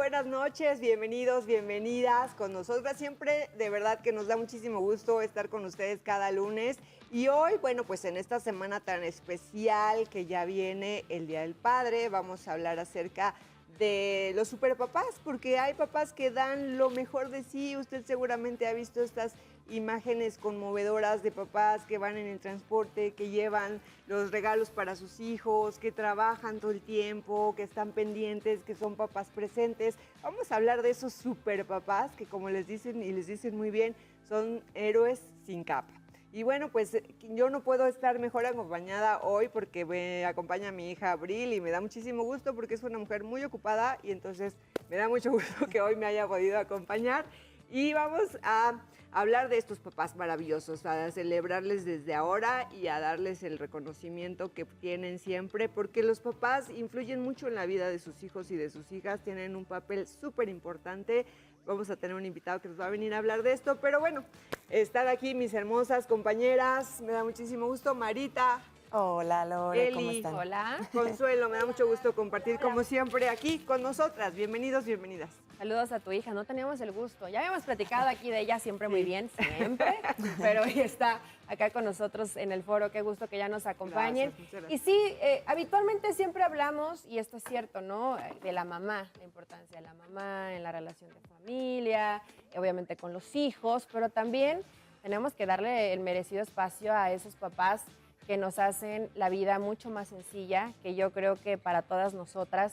buenas noches, bienvenidos, bienvenidas con nosotras. Siempre de verdad que nos da muchísimo gusto estar con ustedes cada lunes. Y hoy, bueno, pues en esta semana tan especial que ya viene el Día del Padre, vamos a hablar acerca de los superpapás, porque hay papás que dan lo mejor de sí. Usted seguramente ha visto estas imágenes conmovedoras de papás que van en el transporte, que llevan los regalos para sus hijos, que trabajan todo el tiempo, que están pendientes, que son papás presentes. Vamos a hablar de esos superpapás que, como les dicen y les dicen muy bien, son héroes sin capa. Y bueno, pues yo no puedo estar mejor acompañada hoy porque me acompaña mi hija Abril y me da muchísimo gusto porque es una mujer muy ocupada y entonces me da mucho gusto que hoy me haya podido acompañar. Y vamos a hablar de estos papás maravillosos, a celebrarles desde ahora y a darles el reconocimiento que tienen siempre, porque los papás influyen mucho en la vida de sus hijos y de sus hijas, tienen un papel súper importante. Vamos a tener un invitado que nos va a venir a hablar de esto, pero bueno, están aquí mis hermosas compañeras, me da muchísimo gusto. Marita. Hola, Lore, Eli, ¿cómo están? Hola. Consuelo, me da mucho gusto compartir como siempre aquí con nosotras. Bienvenidos, bienvenidas. Saludos a tu hija, no teníamos el gusto. Ya habíamos platicado aquí de ella siempre muy bien, siempre, pero hoy está acá con nosotros en el foro. Qué gusto que ya nos acompañen. Gracias, muchas gracias. Y sí, habitualmente siempre hablamos, y esto es cierto, ¿no? De la mamá, la importancia de la mamá en la relación de familia, obviamente con los hijos, pero también tenemos que darle el merecido espacio a esos papás que nos hacen la vida mucho más sencilla, que yo creo que para todas nosotras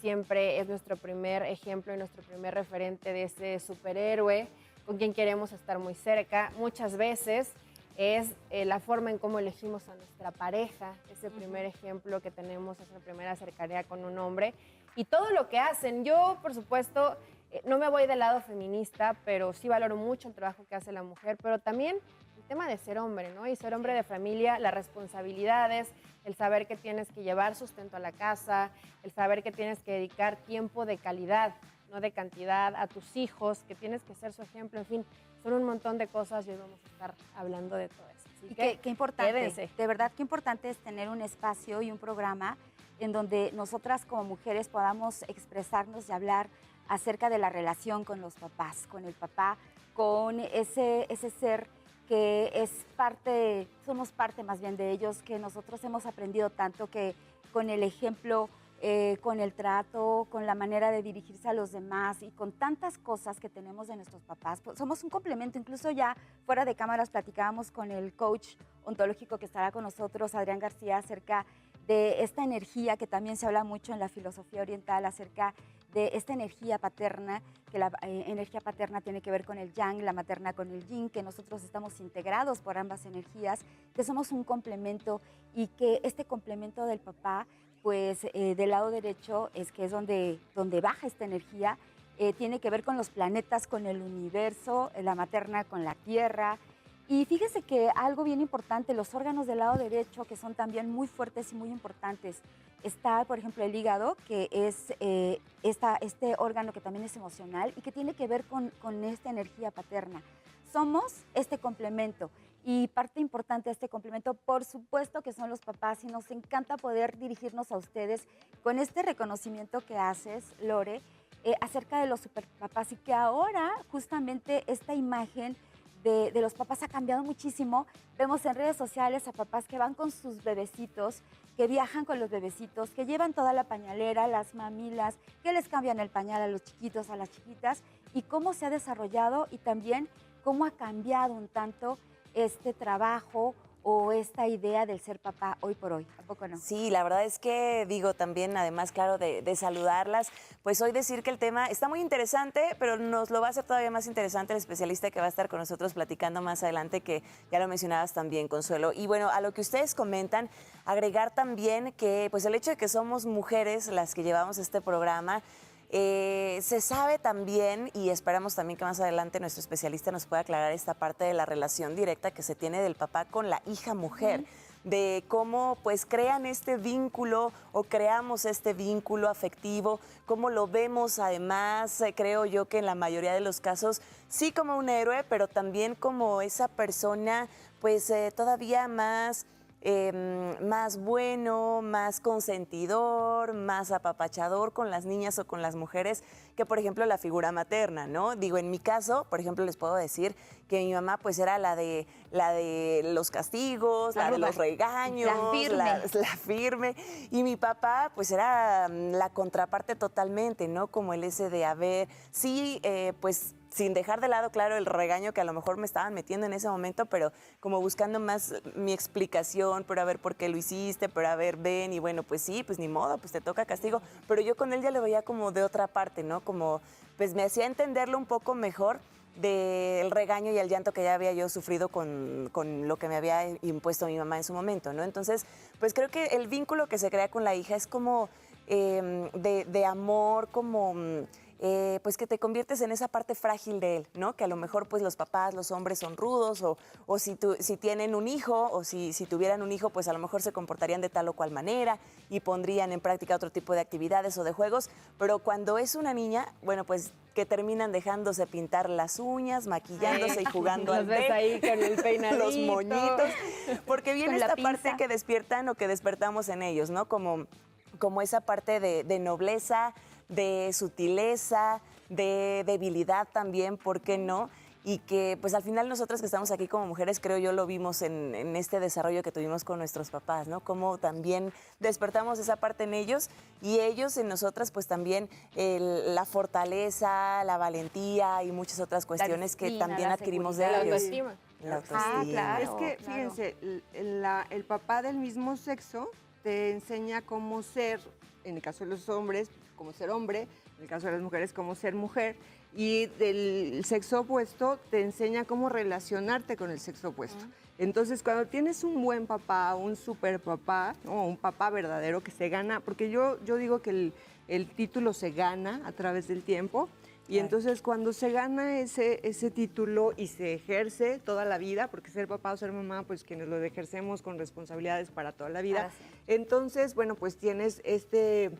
siempre es nuestro primer ejemplo y nuestro primer referente de ese superhéroe con quien queremos estar muy cerca. Muchas veces es la forma en cómo elegimos a nuestra pareja, ese primer ejemplo que tenemos, esa primera cercanía con un hombre y todo lo que hacen. Yo, por supuesto, no me voy del lado feminista, pero sí valoro mucho el trabajo que hace la mujer, pero también el tema de ser hombre, ¿no? Y ser hombre de familia, las responsabilidades, el saber que tienes que llevar sustento a la casa, el saber que tienes que dedicar tiempo de calidad, no de cantidad, a tus hijos, que tienes que ser su ejemplo, en fin, son un montón de cosas y hoy vamos a estar hablando de todo eso. Así Y que qué importante, quédense. de verdad qué importante es tener un espacio y un programa en donde nosotras como mujeres podamos expresarnos y hablar acerca de la relación con los papás, con el papá, con ese ser que es parte, somos parte más bien de ellos, que nosotros hemos aprendido tanto que con el ejemplo, con el trato, con la manera de dirigirse a los demás y con tantas cosas que tenemos de nuestros papás, pues somos un complemento. Incluso ya fuera de cámaras platicábamos con el coach ontológico que estará con nosotros, Adrián García, acerca de esta energía que también se habla mucho en la filosofía oriental, acerca de esta energía paterna, que la energía paterna tiene que ver con el yang, la materna con el yin, que nosotros estamos integrados por ambas energías, que somos un complemento y que este complemento del papá, pues del lado derecho es que es donde baja esta energía, tiene que ver con los planetas, con el universo, la materna con la tierra. Y fíjese que algo bien importante, los órganos del lado derecho, que son también muy fuertes y muy importantes. Está, por ejemplo, el hígado, que es este órgano que también es emocional y que tiene que ver con esta energía paterna. Somos este complemento y parte importante de este complemento, por supuesto que son los papás y nos encanta poder dirigirnos a ustedes con este reconocimiento que haces, Lore, acerca de los superpapás y que ahora justamente esta imagen de los papás ha cambiado muchísimo. Vemos en redes sociales a papás que van con sus bebecitos, que viajan con los bebecitos, que llevan toda la pañalera, las mamilas, que les cambian el pañal a los chiquitos, a las chiquitas, y cómo se ha desarrollado y también cómo ha cambiado un tanto este trabajo o esta idea del ser papá hoy por hoy. ¿A poco no? Sí, la verdad es que digo también, además, claro, de saludarlas, pues hoy decir que el tema está muy interesante, pero nos lo va a hacer todavía más interesante el especialista que va a estar con nosotros platicando más adelante, que ya lo mencionabas también, Consuelo. Y bueno, a lo que ustedes comentan, agregar también que pues el hecho de que somos mujeres las que llevamos este programa, se sabe también, y esperamos también que más adelante nuestro especialista nos pueda aclarar esta parte de la relación directa que se tiene del papá con la hija mujer, de cómo pues crean este vínculo o creamos este vínculo afectivo, cómo lo vemos además, creo yo que en la mayoría de los casos sí como un héroe, pero también como esa persona pues todavía más más bueno, más consentidor, más apapachador con las niñas o con las mujeres que, por ejemplo, la figura materna, ¿no? Digo, en mi caso, por ejemplo, les puedo decir que mi mamá pues era la de los castigos, la de los regaños, la firme. Y mi papá pues era la contraparte totalmente, ¿no? Como el ese de, a ver, sí, pues sin dejar de lado, claro, el regaño que a lo mejor me estaban metiendo en ese momento, pero como buscando más mi explicación, pero a ver por qué lo hiciste, pero a ver, ven, y bueno, pues sí, pues ni modo, pues te toca castigo. Pero yo con él ya lo veía como de otra parte, ¿no? Como, pues me hacía entenderlo un poco mejor del regaño y el llanto que ya había yo sufrido con lo que me había impuesto mi mamá en su momento, ¿no? Entonces, pues creo que el vínculo que se crea con la hija es como de amor, como pues que te conviertes en esa parte frágil de él, ¿no? Que a lo mejor pues los papás, los hombres son rudos o si tienen un hijo o si tuvieran un hijo, pues a lo mejor se comportarían de tal o cual manera y pondrían en práctica otro tipo de actividades o de juegos, pero cuando es una niña, bueno, pues que terminan dejándose pintar las uñas, maquillándose y jugando al ves ahí con el peinadito. los moñitos, porque viene Con la esta pinza. parte que despiertan o que despertamos en ellos, ¿no? Como esa parte de nobleza, de sutileza, de debilidad también, ¿por qué no? Y que pues al final nosotras que estamos aquí como mujeres, creo yo lo vimos en este desarrollo que tuvimos con nuestros papás, ¿no? Cómo también despertamos esa parte en ellos y ellos en nosotras pues también la fortaleza, la valentía y muchas otras cuestiones que disciplina, también la adquirimos de La seguridad. ellos. autoestima. La autoestima. claro. Es que, claro. fíjense, el papá del mismo sexo te enseña cómo ser, en el caso de los hombres, cómo ser hombre, en el caso de las mujeres, cómo ser mujer, y del sexo opuesto te enseña cómo relacionarte con el sexo opuesto. Entonces, cuando tienes un buen papá, un super papá, ¿no? Un papá verdadero que se gana, porque yo digo que el título se gana a través del tiempo, y entonces cuando se gana ese título y se ejerce toda la vida, porque ser papá o ser mamá, pues quienes lo ejercemos con responsabilidades para toda la vida, Para siempre. entonces, bueno, pues tienes este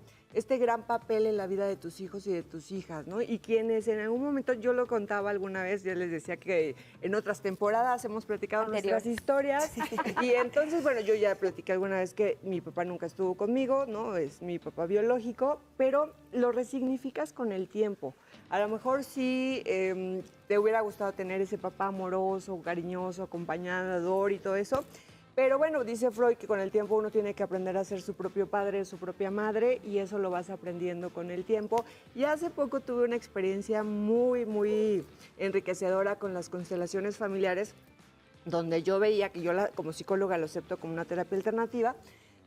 gran papel en la vida de tus hijos y de tus hijas, ¿no? Y quienes en algún momento, yo lo contaba alguna vez, yo les decía que en otras temporadas hemos platicado nuestras historias, y entonces, bueno, yo ya platiqué alguna vez que mi papá nunca estuvo conmigo, ¿no? Es mi papá biológico, pero lo resignificas con el tiempo. A lo mejor sí te hubiera gustado tener ese papá amoroso, cariñoso, acompañador y todo eso, pero bueno, dice Freud que con el tiempo uno tiene que aprender a ser su propio padre, su propia madre, y eso lo vas aprendiendo con el tiempo. Y hace poco tuve una experiencia muy, muy enriquecedora con las constelaciones familiares, donde yo veía, que yo como psicóloga lo acepto como una terapia alternativa,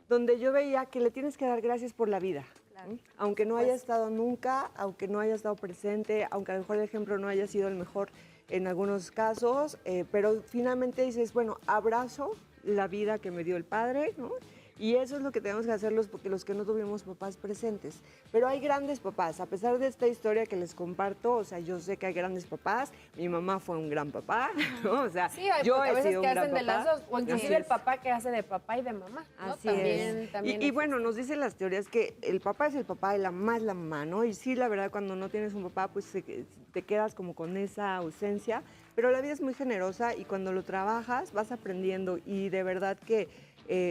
donde yo veía que le tienes que dar gracias por la vida. Claro. ¿Sí? Aunque no haya estado nunca, aunque no haya estado presente, aunque a lo mejor el ejemplo no haya sido el mejor en algunos casos, pero finalmente dices, bueno, abrazo la vida que me dio el padre, ¿no? Y eso es lo que tenemos que hacer porque los que no tuvimos papás presentes. Pero hay grandes papás, a pesar de esta historia que les comparto, o sea, yo sé que hay grandes papás, mi mamá fue un gran papá, ¿no? O sea, Sí, hay yo a he veces sido que un gran hacen de las papá. dos, o Así inclusive el es. papá que hace de papá y de mamá, ¿no? Así es. También Y bueno, nos dicen las teorías que el papá es el papá y la mamá es la mamá, ¿no? Y sí, la verdad, cuando no tienes un papá, pues te quedas como con esa ausencia, pero la vida es muy generosa y cuando lo trabajas vas aprendiendo y de verdad que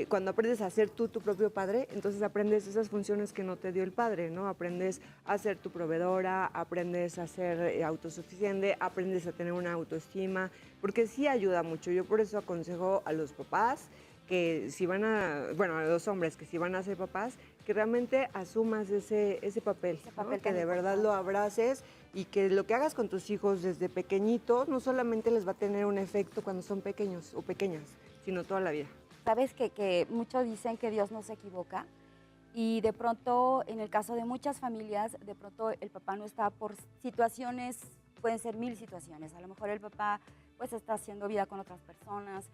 cuando aprendes a ser tú tu propio padre, entonces aprendes esas funciones que no te dio el padre, ¿no? Aprendes a ser tu proveedora, aprendes a ser autosuficiente, aprendes a tener una autoestima, porque sí ayuda mucho. Yo por eso aconsejo a los papás que si van a, bueno, a los hombres que si van a ser papás, que realmente asumas ese papel, Ese ¿no? papel Que tan de verdad importante. lo abraces y que lo que hagas con tus hijos desde pequeñitos no solamente les va a tener un efecto cuando son pequeños o pequeñas, sino toda la vida. Sabes que muchos dicen que Dios no se equivoca y de pronto, en el caso de muchas familias, de pronto el papá no está por situaciones, pueden ser 1000 situaciones. A lo mejor el papá pues está haciendo vida con otras personas,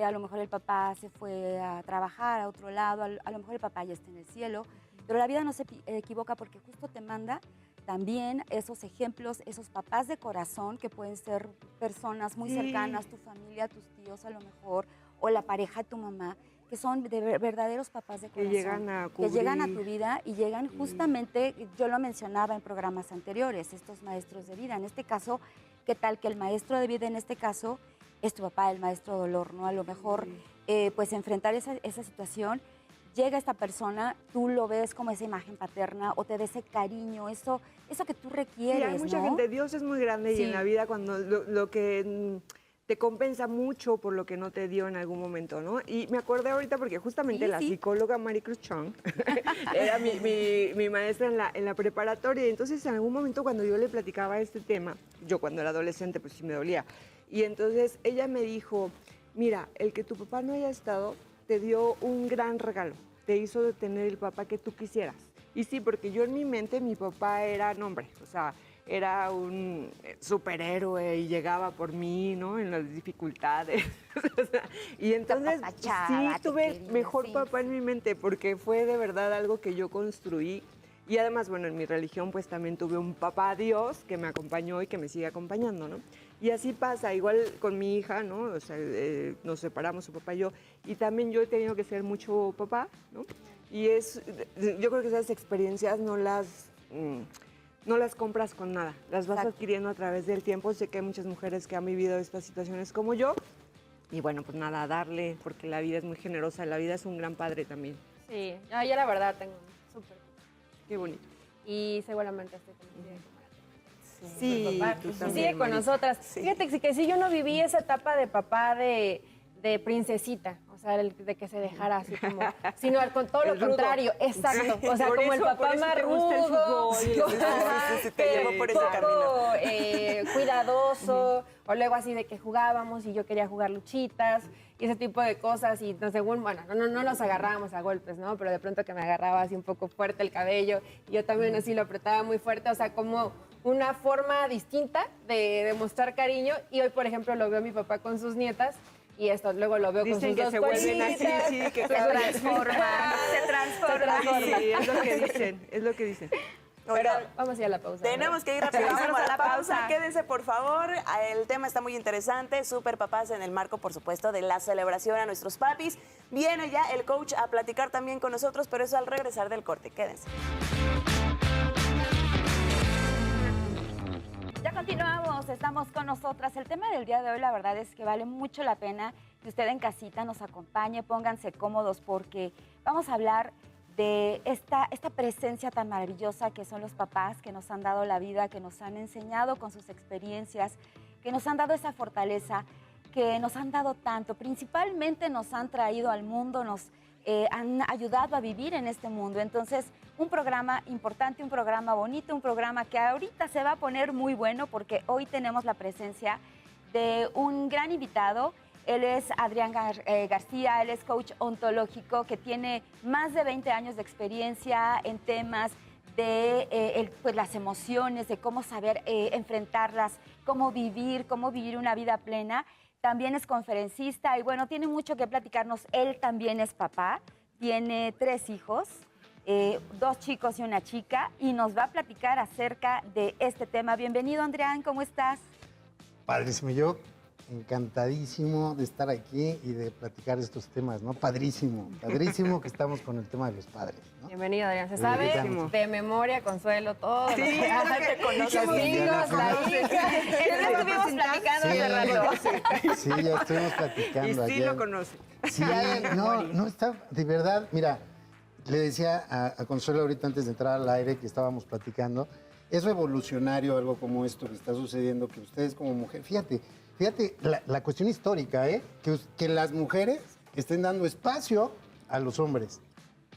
a lo mejor el papá se fue a trabajar a otro lado, a lo mejor el papá ya está en el cielo, pero la vida no se equivoca porque justo te manda también esos ejemplos, esos papás de corazón que pueden ser personas muy Sí. cercanas, tu familia, tus tíos a lo mejor, o la pareja de tu mamá, que son verdaderos papás de Que corazón. llegan a que llegan a tu cubrir. vida y llegan justamente, yo lo mencionaba en programas anteriores, estos maestros de vida. En este caso, ¿qué tal que el maestro de vida en este caso es tu papá, el maestro dolor, ¿no? A lo mejor pues enfrentar esa situación, llega esta persona, tú lo ves como esa imagen paterna o te da ese cariño, eso que tú requieres, Sí, hay mucha ¿no? gente, Dios es muy grande Sí. y en la vida cuando lo que te compensa mucho por lo que no te dio en algún momento, ¿no? Y me acordé ahorita porque justamente Sí, la sí. psicóloga Maricruz Chong era mi maestra en la preparatoria. Y entonces en algún momento cuando yo le platicaba este tema, yo cuando era adolescente pues sí me dolía. Y entonces ella me dijo, mira, el que tu papá no haya estado te dio un gran regalo, te hizo tener el papá que tú quisieras. Y sí, porque yo en mi mente mi papá era, no hombre, o sea, era un superhéroe y llegaba por mí, ¿no? En las dificultades. O sea, y entonces apapachaba, sí te tuve quería, mejor sí, papá en mi mente porque fue de verdad algo que yo construí. Y además, bueno, en mi religión pues también tuve un papá Dios que me acompañó y que me sigue acompañando, ¿no? Y así pasa, igual con mi hija, ¿no? O sea, nos separamos su papá y yo. Y también yo he tenido que ser mucho papá, ¿no? Y yo creo que esas experiencias no las compras con nada, las vas Exacto. adquiriendo a través del tiempo. Sé que hay muchas mujeres que han vivido estas situaciones como yo. Y bueno, pues nada, a darle, porque la vida es muy generosa, la vida es un gran padre también. Sí, yo la verdad tengo un súper. Qué bonito. Y seguramente estoy convencida de que Sí, papá. tú Y también, sigue con Marita. nosotras. Sí. Fíjate que sí, yo no viví esa etapa de papá de princesita, o sea, de que se dejara así como, sino con todo lo El rudo. contrario, exacto, o sea, Por como el eso- por papá eso más te gusta el rudo, fútbol y el ajá, sí, te llevó por ese poco cuidadoso, o luego así de que jugábamos y yo quería jugar luchitas y ese tipo de cosas y no, según, bueno, no nos agarrábamos a golpes, ¿no? Pero de pronto que me agarraba así un poco fuerte el cabello y yo también así lo apretaba muy fuerte, o sea, como una forma distinta de demostrar cariño y hoy, por ejemplo, lo veo a mi papá con sus nietas y esto luego lo veo con Dicen sus que dos se vuelven así, cuernitas. sí, que Se transforma, se transforma. Sí, es lo que dicen, es lo que dicen. Pero Oigan, vamos a ir a la pausa. tenemos que ir rapidísimo Vámonos a la pausa. pausa. Quédense, por favor. El tema está muy interesante. Super papás en el marco, por supuesto, de la celebración a nuestros papis. Viene ya el coach a platicar también con nosotros, pero eso al regresar del corte. Quédense. Ya continuamos, estamos con nosotras. El tema del día de hoy, la verdad es que vale mucho la pena que usted en casita nos acompañe, pónganse cómodos porque vamos a hablar de esta presencia tan maravillosa que son los papás, que nos han dado la vida, que nos han enseñado con sus experiencias, que nos han dado esa fortaleza, que nos han dado tanto, principalmente nos han traído al mundo, nos han ayudado a vivir en este mundo. Entonces, un programa importante, un programa bonito, un programa que ahorita se va a poner muy bueno porque hoy tenemos la presencia de un gran invitado. Él es Adrián García, él es coach ontológico que tiene más de 20 años de experiencia en temas de pues las emociones, de cómo saber enfrentarlas, cómo vivir una vida plena. También es conferencista y bueno, tiene mucho que platicarnos. Él también es papá, tiene 3 hijos, 2 chicos y una chica, y nos va a platicar acerca de este tema. Bienvenido, Adrián, ¿cómo estás? Padrísimo, yo encantadísimo de estar aquí y de platicar estos temas, ¿no? Padrísimo, padrísimo que estamos con el tema de los padres, ¿no? Bienvenido, Adrián. Se Sí, sabe estamos. de memoria, Consuelo, todo. Sí, lo que- es lo que- te conozco, Sí, los sí, hijos, ya la nos hija. Ya estuvimos platicando Sí. hace rato. Sí, ya estuvimos Y platicando sí ayer. lo conoce. Sí, no está, de verdad, mira, le decía a Consuelo ahorita antes de entrar al aire que estábamos platicando, es revolucionario algo como esto que está sucediendo, que ustedes como mujer, fíjate la cuestión histórica, que las mujeres estén dando espacio a los hombres.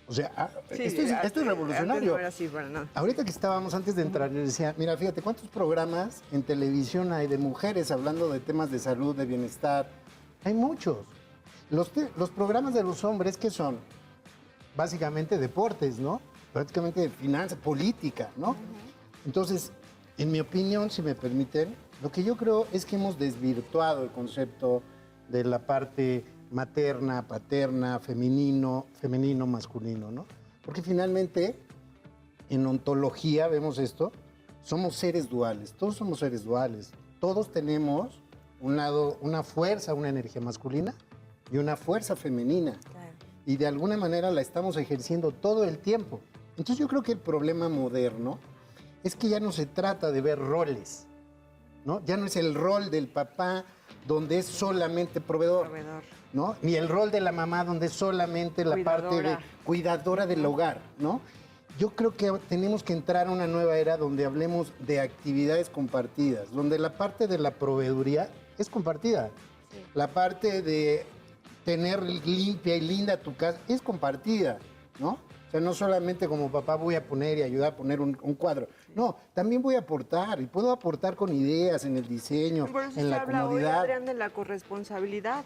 O sea, Sí, esto es antes revolucionario. no era así para nada. Ahorita que estábamos antes de entrar, le decía, mira, fíjate, ¿cuántos programas en televisión hay de mujeres hablando de temas de salud, de bienestar? Hay muchos. Los programas de los hombres, ¿qué son? Básicamente deportes, ¿no? Prácticamente finanzas, política, ¿no? Entonces, en mi opinión, si me permiten, lo que yo creo es que hemos desvirtuado el concepto de la parte materna, paterna, femenino, masculino, ¿no? Porque finalmente, en ontología, vemos esto, somos seres duales, todos somos seres duales. Todos tenemos un lado, una fuerza, una energía masculina y una fuerza femenina. Claro. Y de alguna manera la estamos ejerciendo todo el tiempo. Entonces yo creo que el problema moderno es que ya no se trata de ver roles, ¿no? Ya no es el rol del papá donde es solamente proveedor, ¿no? Ni el rol de la mamá donde es solamente la parte de cuidadora del hogar, ¿no? Yo creo que tenemos que entrar a una nueva era donde hablemos de actividades compartidas, donde la parte de la proveeduría es compartida. Sí. La parte de tener limpia y linda tu casa es compartida, ¿no? O sea, no solamente como papá voy a poner y ayudar a poner un cuadro. No, también voy a aportar y puedo aportar con ideas en el diseño, en la comodidad. Hoy, Adrián, de la corresponsabilidad.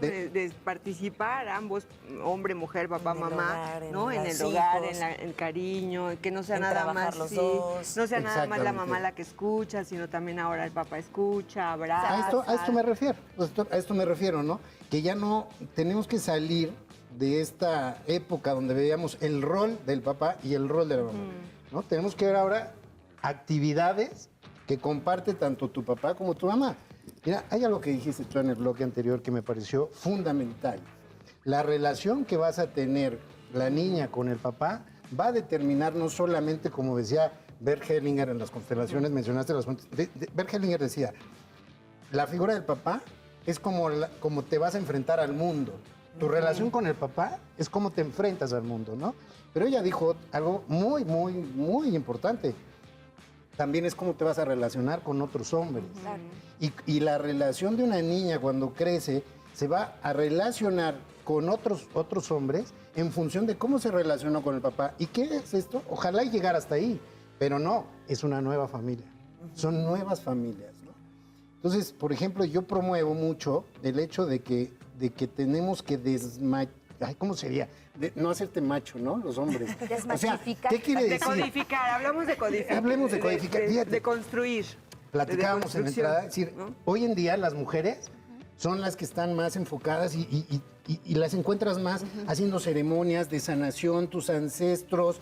De participar ambos, hombre, mujer, papá, mamá, ¿no? En el hogar, en el cariño, que no sea nada más los dos. No sea nada más la mamá la que escucha, sino también ahora el papá escucha, abraza. A esto me refiero, ¿no? Que ya no tenemos que salir de esta época donde veíamos el rol del papá y el rol de la mamá, ¿no? Tenemos que ver ahora actividades que comparte tanto tu papá como tu mamá. Mira, hay algo que dijiste tú en el bloque anterior que me pareció fundamental. La relación que vas a tener la niña con el papá va a determinar no solamente, como decía Bert Hellinger en las constelaciones, mencionaste las fuentes. Bert Hellinger decía, la figura del papá es como te vas a enfrentar al mundo. Tu relación con el papá es como te enfrentas al mundo, ¿no? Pero ella dijo algo muy, muy, muy importante. También es cómo te vas a relacionar con otros hombres. Claro. Y la relación de una niña cuando crece se va a relacionar con otros hombres en función de cómo se relacionó con el papá. ¿Y qué es esto? Ojalá llegar hasta ahí, pero no, es una nueva familia. Son nuevas familias, ¿no? Entonces, por ejemplo, yo promuevo mucho el hecho de que tenemos que ¿cómo sería? No hacerte macho, ¿no? Los hombres. Desmachificar. ¿Qué quiere decir? Decodificar, hablamos de codificar. Hablemos de codificar. De construir. Platicábamos en la entrada, es decir, ¿no? Hoy en día las mujeres son las que están más enfocadas y las encuentras más haciendo ceremonias de sanación, tus ancestros,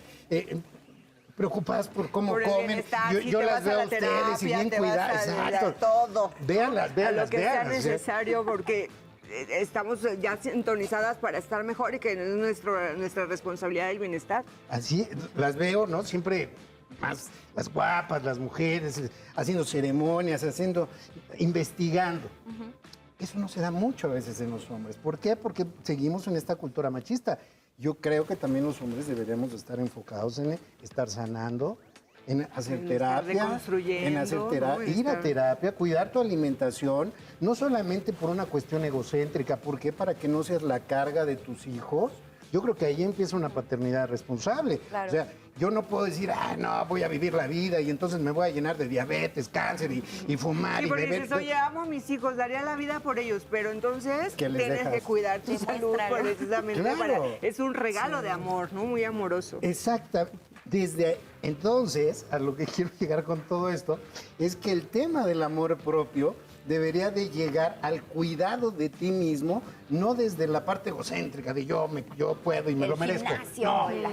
preocupadas por cómo comen. Yo las veo a ustedes y bien cuidadas. Exacto. Todo. Véanlas. Lo que sea necesario porque estamos ya sintonizadas para estar mejor y que es nuestra responsabilidad el bienestar. Así las veo, ¿no? Siempre más las guapas, las mujeres, haciendo ceremonias, investigando. Eso no se da mucho a veces en los hombres. ¿Por qué? Porque seguimos en esta cultura machista. Yo creo que también los hombres deberíamos estar enfocados en estar sanando, en hacer terapia, ir a terapia, cuidar tu alimentación, no solamente por una cuestión egocéntrica, ¿por qué? Para que no seas la carga de tus hijos. Yo creo que ahí empieza una paternidad responsable. Claro. O sea, yo no puedo decir, no, voy a vivir la vida y entonces me voy a llenar de diabetes, cáncer y fumar y beber. Dices, oye, amo a mis hijos, daría la vida por ellos, pero entonces tienes que cuidar tu salud precisamente. Claro. Es un regalo de amor, ¿no? Muy amoroso. Exacto. Desde entonces, a lo que quiero llegar con todo esto, es que el tema del amor propio debería de llegar al cuidado de ti mismo, no desde la parte egocéntrica de yo puedo y me lo merezco.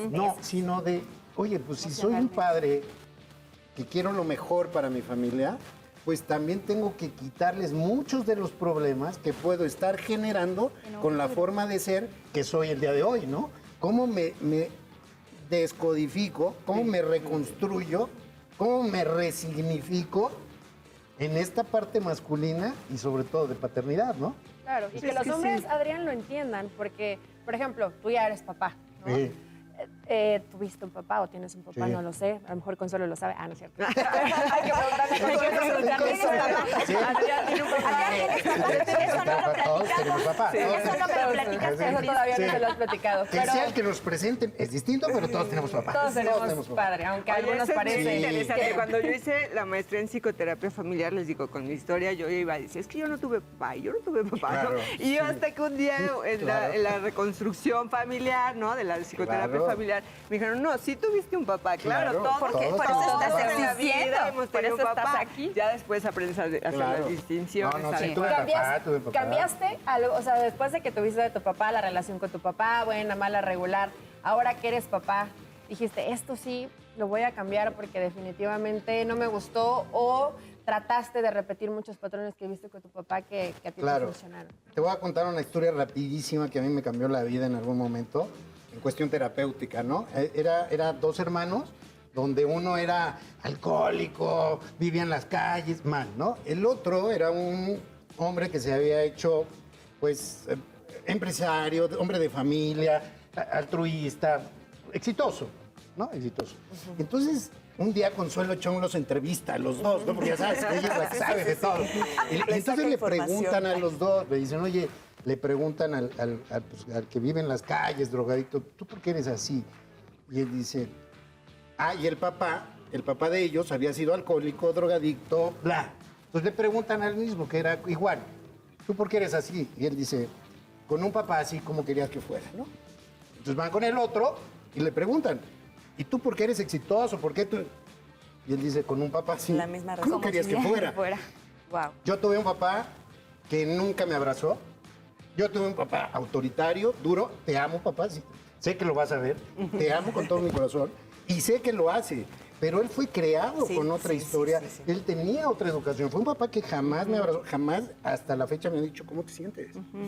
No, sino de, oye, pues si soy un padre que quiero lo mejor para mi familia, pues también tengo que quitarles muchos de los problemas que puedo estar generando con la forma de ser que soy el día de hoy, ¿no? ¿Cómo me descodifico? ¿Cómo me reconstruyo? ¿Cómo me resignifico en esta parte masculina y sobre todo de paternidad, ¿no? Claro, y que los hombres, Adrián, lo entiendan, porque, por ejemplo, tú ya eres papá, ¿no? Sí. ¿Tuviste un papá o tienes un papá? Sí. No lo sé. A lo mejor Consuelo lo sabe. No es cierto. Hay que preguntarle. Adrián tiene un papá. Eso no lo platicaste. Eso no me lo platicaste. Eso todavía no se lo has platicado. Que sea el que nos presenten es distinto, pero todos tenemos papá. Todos tenemos padre, aunque algunos parecen interesante. Cuando yo hice la maestría en psicoterapia familiar, les digo, con mi historia, yo iba a decir, es que yo no tuve papá, claro, ¿no? Y yo hasta que un día en la reconstrucción familiar, ¿no? De la psicoterapia familiar, me dijeron, no, sí tuviste un papá, claro, por eso estás existiendo, hemos tenido un papá. Aquí. Ya después aprendes a hacer las distinciones. No, sí, tuve papá. ¿Cambiaste algo? O sea, después de que tuviste de tu papá, la relación con tu papá, buena, mala, regular, ahora que eres papá, dijiste, esto sí lo voy a cambiar porque definitivamente no me gustó, o trataste de repetir muchos patrones que viste con tu papá que a ti no funcionaron. Te voy a contar una historia rapidísima que a mí me cambió la vida en algún momento, en cuestión terapéutica, ¿no? Era dos hermanos donde uno era alcohólico, vivía en las calles, mal, ¿no? El otro era un hombre que se había hecho, pues, empresario, hombre de familia, altruista, exitoso, ¿no? Exitoso. Entonces, un día Consuelo Chong los entrevista a los dos, ¿no? Porque ya sabes, ella es la que sabe de todo. Y entonces le preguntan a los dos, le dicen, oye, le preguntan al que vive en las calles, drogadicto, ¿tú por qué eres así? Y él dice, y el papá de ellos había sido alcohólico, drogadicto, bla. Entonces le preguntan al mismo, que era igual, ¿tú por qué eres así? Y él dice, con un papá así como querías que fuera, ¿no? Entonces van con el otro y le preguntan, ¿y tú por qué eres exitoso? ¿Por qué tú...? Y él dice, con un papá así, La misma razón. ¿cómo querías que fuera? Wow. Yo tuve un papá que nunca me abrazó. Yo tuve un papá autoritario, duro. Te amo, papá. Sí, sé que lo vas a ver. Te amo con todo mi corazón. Y sé que lo hace. Pero él fue creado Sí, con otra sí, historia. sí, sí, sí. Él tenía otra educación. Fue un papá que jamás me abrazó. Jamás, hasta la fecha, me ha dicho, ¿cómo te sientes?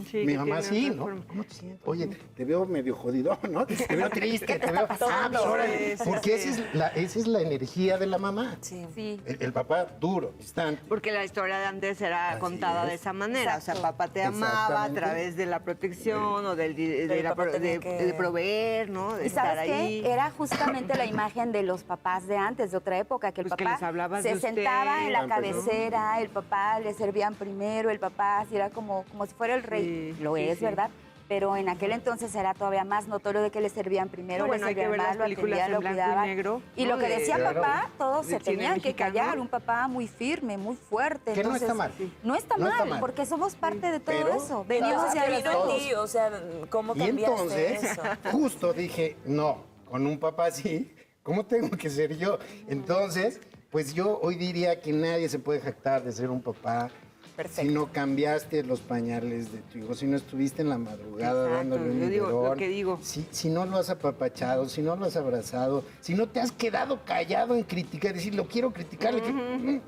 sí, Mi que mamá tiene sí, otra ¿no? forma. ¿Cómo te sientes? Oye, te veo medio jodido, ¿no? Te veo triste, te veo... pasando? pues, órale. Sí, Porque sí. esa es la energía de la mamá. Sí. Sí. El papá duro, distante. Porque la historia de antes era Así contada es. de esa manera. O sea, Exacto. papá te amaba a Exactamente. través de la protección o del Pero papá tenía que- de proveer, ¿no? De ¿Y estar sabes ahí. qué? Era justamente la imagen de los papás de antes, de otra época, que el Pues que papá les hablabas se de usted, sentaba en la pues, ¿no? cabecera, el papá le servían primero, el papá así era como si fuera el rey. Sí, Lo sí, es, sí. ¿verdad? Pero en aquel entonces era todavía más notorio de que le servían primero, No, bueno, le hay que servían ver las más, lo películas atendían, en lo blanco y cuidaban. negro, Y ¿no? lo que De- decía Claro. papá, todos del se cine tenían que mexicano. callar, un papá muy firme, muy fuerte. Que no está Entonces, mal. No está No está mal, mal. porque somos parte de todo Pero- eso. Pero, Venimos o de sea, ahí ¿qué vino en todos. ti? O sea, ¿cómo Y cambiaste entonces, eso? justo dije, no, con un papá así, ¿cómo tengo que ser yo? Entonces, pues yo hoy diría que nadie se puede jactar de ser un papá Perfecto. si no cambiaste los pañales de tu hijo, si no estuviste en la madrugada Exacto, dándole un yo digo lo biberón, que digo. Si no lo has apapachado, si no lo has abrazado, si no te has quedado callado en criticar, decir, lo quiero criticar, respétalo,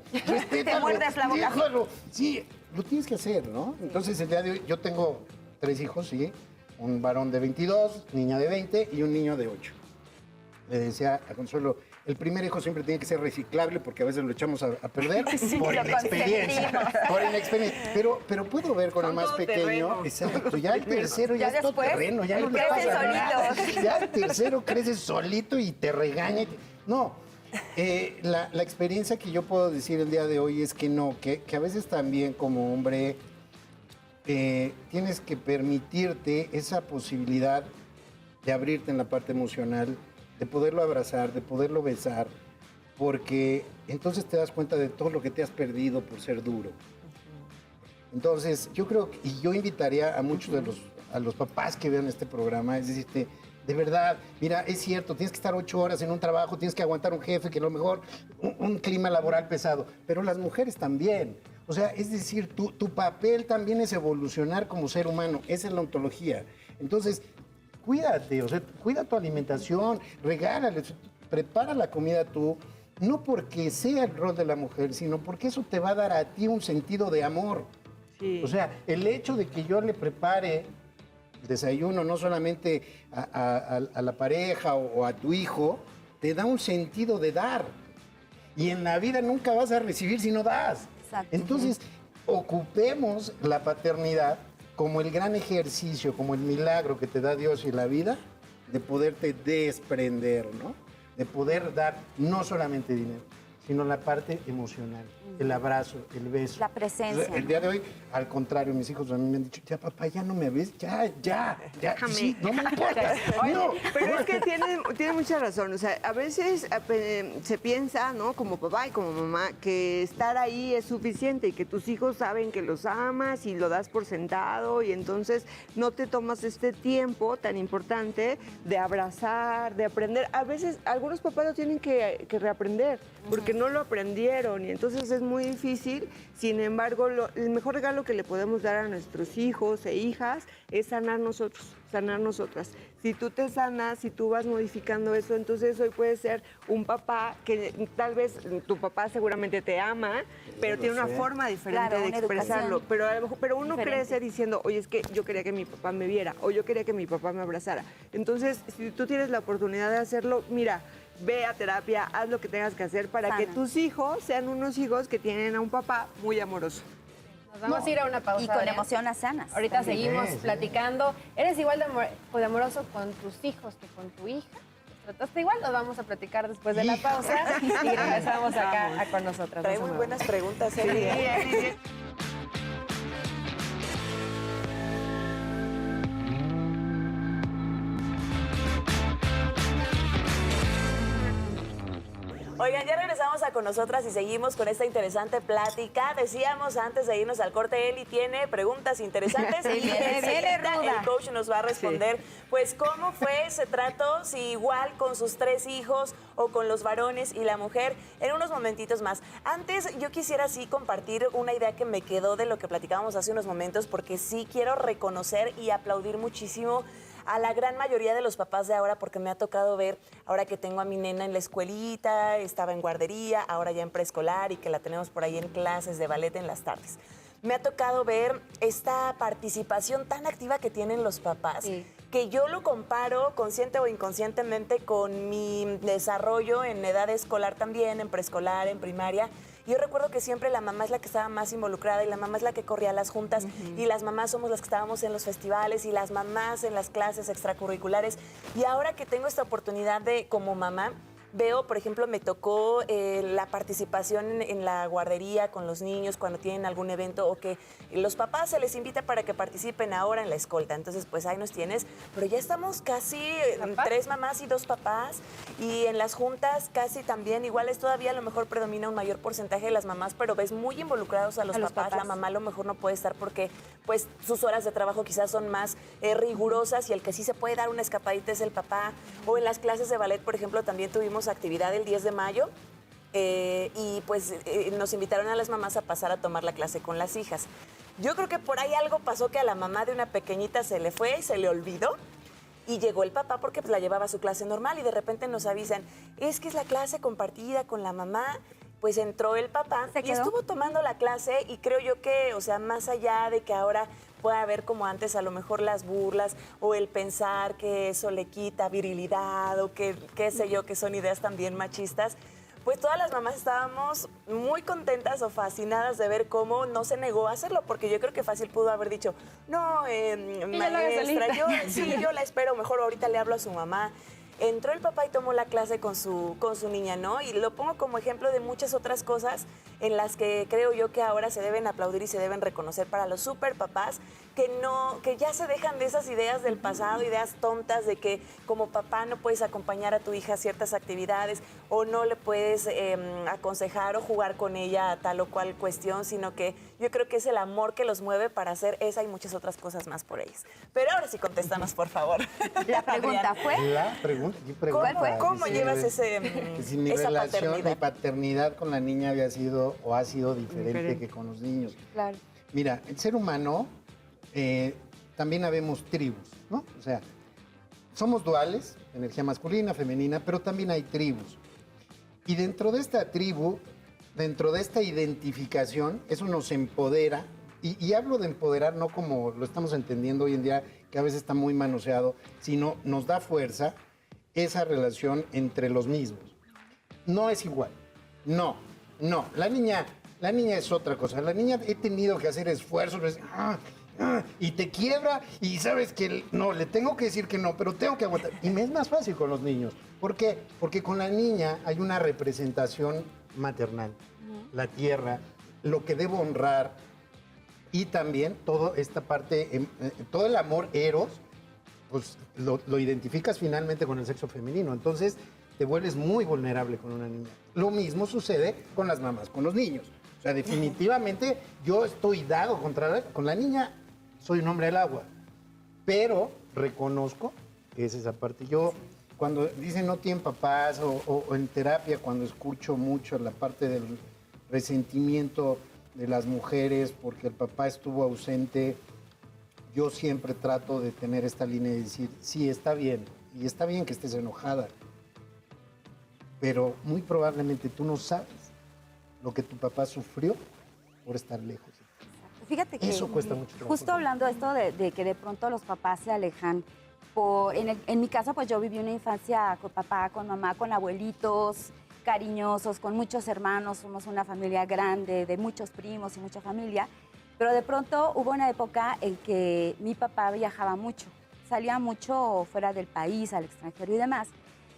Te muerdes la boca. déjalo. Sí, lo tienes que hacer, ¿no? Entonces, el día de hoy, yo tengo 3 hijos, sí, un varón de 22, niña de 20 y un niño de 8. Le decía a Consuelo, el primer hijo siempre tiene que ser reciclable porque a veces lo echamos a perder por lo inexperiencia. Por inexperiencia. Pero puedo ver con el Son más todo pequeño, terreno. exacto, ya el tercero ya, Ya es todo después, terreno, ya no le crecen pasa nada. solitos. Ya el tercero crece solito y te regaña. No, la experiencia que yo puedo decir el día de hoy es que no, que a veces también como hombre tienes que permitirte esa posibilidad de abrirte en la parte emocional, de poderlo abrazar, de poderlo besar, porque entonces te das cuenta de todo lo que te has perdido por ser duro. Entonces, yo creo, y yo invitaría a muchos a los papás que vean este programa, es decirte, de verdad, mira, es cierto, tienes que estar 8 horas en un trabajo, tienes que aguantar un jefe, que a lo mejor un clima laboral pesado, pero las mujeres también. O sea, es decir, tu papel también es evolucionar como ser humano, esa es la ontología. Entonces, cuídate, o sea, cuida tu alimentación, regálale, prepara la comida tú, no porque sea el rol de la mujer, sino porque eso te va a dar a ti un sentido de amor. Sí. O sea, el hecho de que yo le prepare el desayuno no solamente a la pareja o a tu hijo, te da un sentido de dar. Y en la vida nunca vas a recibir si no das. Exacto. Entonces, ocupemos la paternidad como el gran ejercicio, como el milagro que te da Dios y la vida, de poderte desprender, ¿no? De poder dar no solamente dinero, sino la parte emocional, el abrazo, el beso. La presencia. El día de hoy, al contrario, mis hijos a mí me han dicho, ya papá, ya no me ves, ya. Déjame. Sí, no me importa. Oye, No. pero es que tiene mucha razón. O sea, a veces se piensa, ¿no? Como papá y como mamá, que estar ahí es suficiente y que tus hijos saben que los amas y lo das por sentado y entonces no te tomas este tiempo tan importante de abrazar, de aprender. A veces algunos papás lo tienen que reaprender porque no lo aprendieron y entonces es muy difícil. Sin embargo, el mejor regalo que le podemos dar a nuestros hijos e hijas es sanar nosotros, sanar nosotras. Si tú te sanas, si tú vas modificando eso, entonces hoy puedes ser un papá que tal vez tu papá seguramente te ama, pero tiene una forma diferente Claro, de una expresarlo. educación Pero uno diferente. crece diciendo, oye, es que yo quería que mi papá me viera o yo quería que mi papá me abrazara. Entonces, si tú tienes la oportunidad de hacerlo, mira, ve a terapia, haz lo que tengas que hacer para que Sana. tus hijos sean unos hijos que tienen a un papá muy amoroso. Nos vamos a ir a una pausa. Y con Adrián. emociones sanas. Ahorita también. seguimos Sí, sí. platicando. ¿Eres igual de amoroso con tus hijos que con tu hija? ¿Trataste igual? Nos vamos a platicar después de la pausa y regresamos acá con nosotras. Trae No se muy muevan. buenas preguntas, Eli. Oigan, ya regresamos a con nosotras y seguimos con esta interesante plática. Decíamos antes de irnos al corte, Eli tiene preguntas interesantes y viene enseguida ruda. el coach nos va a responder, pues, cómo fue ese trato, si igual con sus 3 hijos o con los varones y la mujer, en unos momentitos más. Antes, yo quisiera sí compartir una idea que me quedó de lo que platicábamos hace unos momentos, porque sí quiero reconocer y aplaudir muchísimo a la gran mayoría de los papás de ahora, porque me ha tocado ver, ahora que tengo a mi nena en la escuelita, estaba en guardería, ahora ya en preescolar y que la tenemos por ahí en clases de ballet en las tardes. Me ha tocado ver esta participación tan activa que tienen los papás, Sí. que yo lo comparo consciente o inconscientemente con mi desarrollo en edad escolar también, en preescolar, en primaria. Yo recuerdo que siempre la mamá es la que estaba más involucrada y la mamá es la que corría a las juntas y las mamás somos las que estábamos en los festivales y las mamás en las clases extracurriculares. Y ahora que tengo esta oportunidad de, como mamá, veo, por ejemplo, me tocó la participación en la guardería con los niños cuando tienen algún evento o que los papás se les invita para que participen ahora en la escolta. Entonces, pues ahí nos tienes. Pero ya estamos casi 3 mamás y 2 papás. Y en las juntas casi también, igual es todavía a lo mejor predomina un mayor porcentaje de las mamás, pero ves muy involucrados a los papás. La mamá a lo mejor no puede estar porque pues sus horas de trabajo quizás son más rigurosas y el que sí se puede dar una escapadita es el papá. O en las clases de ballet, por ejemplo, también tuvimos actividad el 10 de mayo y pues nos invitaron a las mamás a pasar a tomar la clase con las hijas. Yo creo que por ahí algo pasó que a la mamá de una pequeñita se le fue y se le olvidó. Y llegó el papá porque pues, la llevaba a su clase normal y de repente nos avisan, es que es la clase compartida con la mamá. Pues entró el papá ¿Se y quedó? estuvo tomando la clase y creo yo que, o sea, más allá de que ahora pueda haber como antes a lo mejor las burlas o el pensar que eso le quita virilidad o que qué sé yo, que son ideas también machistas, pues todas las mamás estábamos muy contentas o fascinadas de ver cómo no se negó a hacerlo, porque yo creo que fácil pudo haber dicho, no, maestra, yo la espero, mejor ahorita le hablo a su mamá. Entró el papá y tomó la clase con su niña, ¿no? Y lo pongo como ejemplo de muchas otras cosas en las que creo yo que ahora se deben aplaudir y se deben reconocer para los super papás que ya se dejan de esas ideas del pasado, ideas tontas de que como papá no puedes acompañar a tu hija a ciertas actividades o no le puedes aconsejar o jugar con ella a tal o cual cuestión, sino que yo creo que es el amor que los mueve para hacer esa y muchas otras cosas más por ellos. Pero ahora sí contéstanos, por favor. La pregunta fue... La pregunta, ¿qué pregunta? ¿Cómo Dice, llevas que si mi esa relación, mi paternidad? paternidad con la niña había sido o ha sido diferente que con los niños. Claro. Mira, el ser humano también habemos tribus, ¿no? O sea, somos duales, energía masculina, femenina, pero también hay tribus. Y dentro de esta tribu, dentro de esta identificación, eso nos empodera. Y hablo de empoderar no como lo estamos entendiendo hoy en día, que a veces está muy manoseado, sino nos da fuerza esa relación entre los mismos. No es igual. No. La niña es otra cosa. La niña he tenido que hacer esfuerzos. Pues, y te quiebra y sabes que no, le tengo que decir que no, pero tengo que aguantar. Y me es más fácil con los niños. ¿Por qué? Porque con la niña hay una representación maternal. La tierra, lo que debo honrar y también toda esta parte, todo el amor eros, pues lo identificas finalmente con el sexo femenino. Entonces te vuelves muy vulnerable con una niña. Lo mismo sucede con las mamás, con los niños. O sea, definitivamente yo estoy dado con la niña, soy un hombre del agua. Pero reconozco que es esa parte. Yo, cuando dicen no tienen papás o en terapia, cuando escucho mucho la parte del resentimiento de las mujeres porque el papá estuvo ausente, yo siempre trato de tener esta línea y decir, sí, está bien, y está bien que estés enojada, pero muy probablemente tú no sabes lo que tu papá sufrió por estar lejos. Fíjate que Eso cuesta mucho trabajo. justo hablando de esto de que de pronto los papás se alejan, En mi casa, pues yo viví una infancia con papá, con mamá, con abuelitos cariñosos, con muchos hermanos. Somos una familia grande, de muchos primos y mucha familia. Pero de pronto hubo una época en que mi papá viajaba mucho. Salía mucho fuera del país, al extranjero y demás.